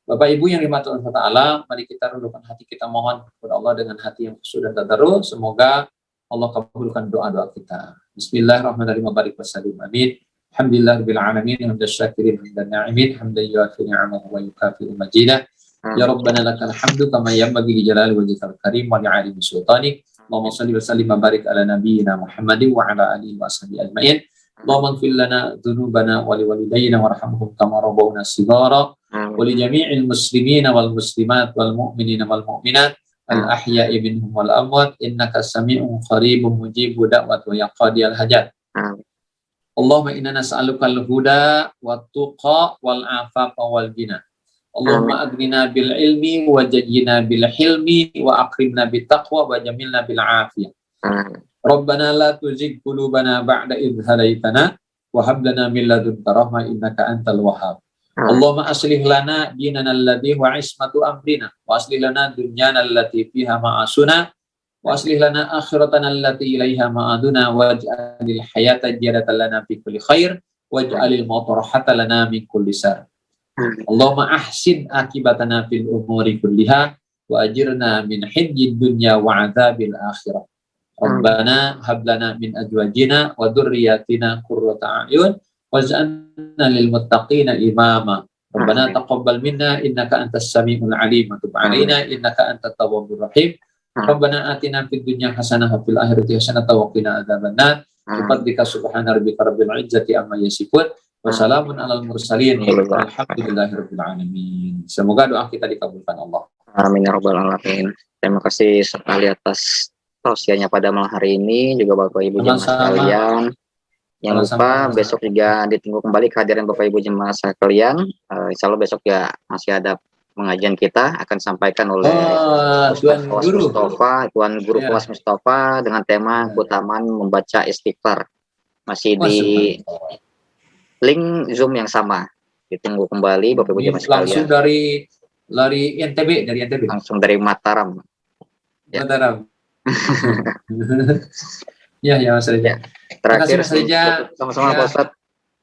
Bapak Ibu yang dirahmati Allah Ta'ala, mari kita rundukkan hati kita mohon kepada Allah dengan hati yang khusyuk dan tadarus. Semoga Allah kabulkan doa-doa kita. Bismillahirrahmanirrahim. Barik wasallim. Amin. Alhamdulillahirabbil alamin. Hamdan syakirin hamdan na'imin. Hamdan yuafi ni'amahu wa yukafi'u majidah. Ya Rabbana lakal hamdu kama yanbaghi li jalali wajhikal karim wa li'ali sultanik. Allahumma shalli wa sallim wa barik ala nabiyyina Muhammadin wa ala alihi wa sahbihi ajma'in. Allahumma ighfir lana dzunubana wa liwalidayna warhamhum kama rabbawna shighara. ولجميع المسلمين والمسلمات والمؤمنين والمؤمنات الأحياء منهم والأموات إنك سميع قريب مجيب دعوة ويا قاضي الحاجات. اللهم إنا نسألك الهدى والتقى والعفاف والغنى. اللهم أغننا بالعلم وزينا بالحلم وأكرمنا بالتقوى وجملنا بالعافية. ربنا لا تزغ قلوبنا بعد إذ هديتنا وهب لنا من لدنك رحمة إنك أنت الوهاب. Allahumma aslih lana dinana alladhi wa ismatu amrina wa aslih lana dunyana allati fiha ma'asuna wa aslih lana akhiratana allati ilaiha ma'aduna waj'alil hayata ziyadatan lana fi kulli khair waj'alil mauta rahatan lana min kulli shar. Allahumma ahsin akibatana fil umuri kulliha wa ajirna min hidyid dunya wa adzabil akhirah. Rabbana hab lana min azwajina wa dhurriyyatina qurrata a'yun waj'alna lil muttaqina imama. Rabbana taqabbal minna innaka antas samiul alim wa tub 'alaina innaka antat tawwabur rahim. Rabbana atina fid dunya hasanah wa fil akhirati hasanah wa qina adzabannar. Subhanaka subhana rabbika rabbil izzati amma yasifun Wassalamun alal mursalin. Alhamdulillahirabbil alamin. Semoga doa kita dikabulkan Allah. Amin ya rabbal alamin. Terima kasih sekali atas tausiahnya pada malam hari ini, juga Bapak Ibu jemaah sekalian. Jangan lupa besok juga ditunggu kembali kehadiran Bapak Ibu jemaah sekalian. Insya Allah besok ya masih ada pengajian kita akan sampaikan oleh Tuan Guru ya. Kelas Mustafa dengan tema keutamaan membaca istighfar. Masih di link Zoom yang sama. Ditunggu kembali Bapak Ibu jemaah sekalian. Langsung dari NTB, langsung dari Mataram. Ya. Mataram. Ya Mas Reza. Terakhir sama-sama Pak Ustadz,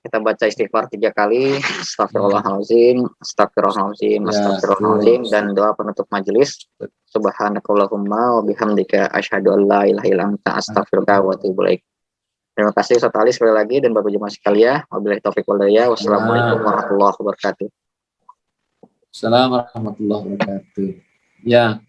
kita baca istighfar 3 kali. Astagfirullahaladzim, astagfirullahaladzim, astagfirullahaladzim, dan doa penutup majelis. Subhanakallahumma wa bihamdika asyhadu an la ilaha illa anta astaghfiruka wa atubu ilaik. Terima kasih Ustadz Ali sekali lagi dan Bapak jemaah sekalian. Wabillahi taufiq wal hidayah. Wassalamualaikum warahmatullahi wabarakatuh. Assalamualaikum warahmatullahi wabarakatuh. Ya.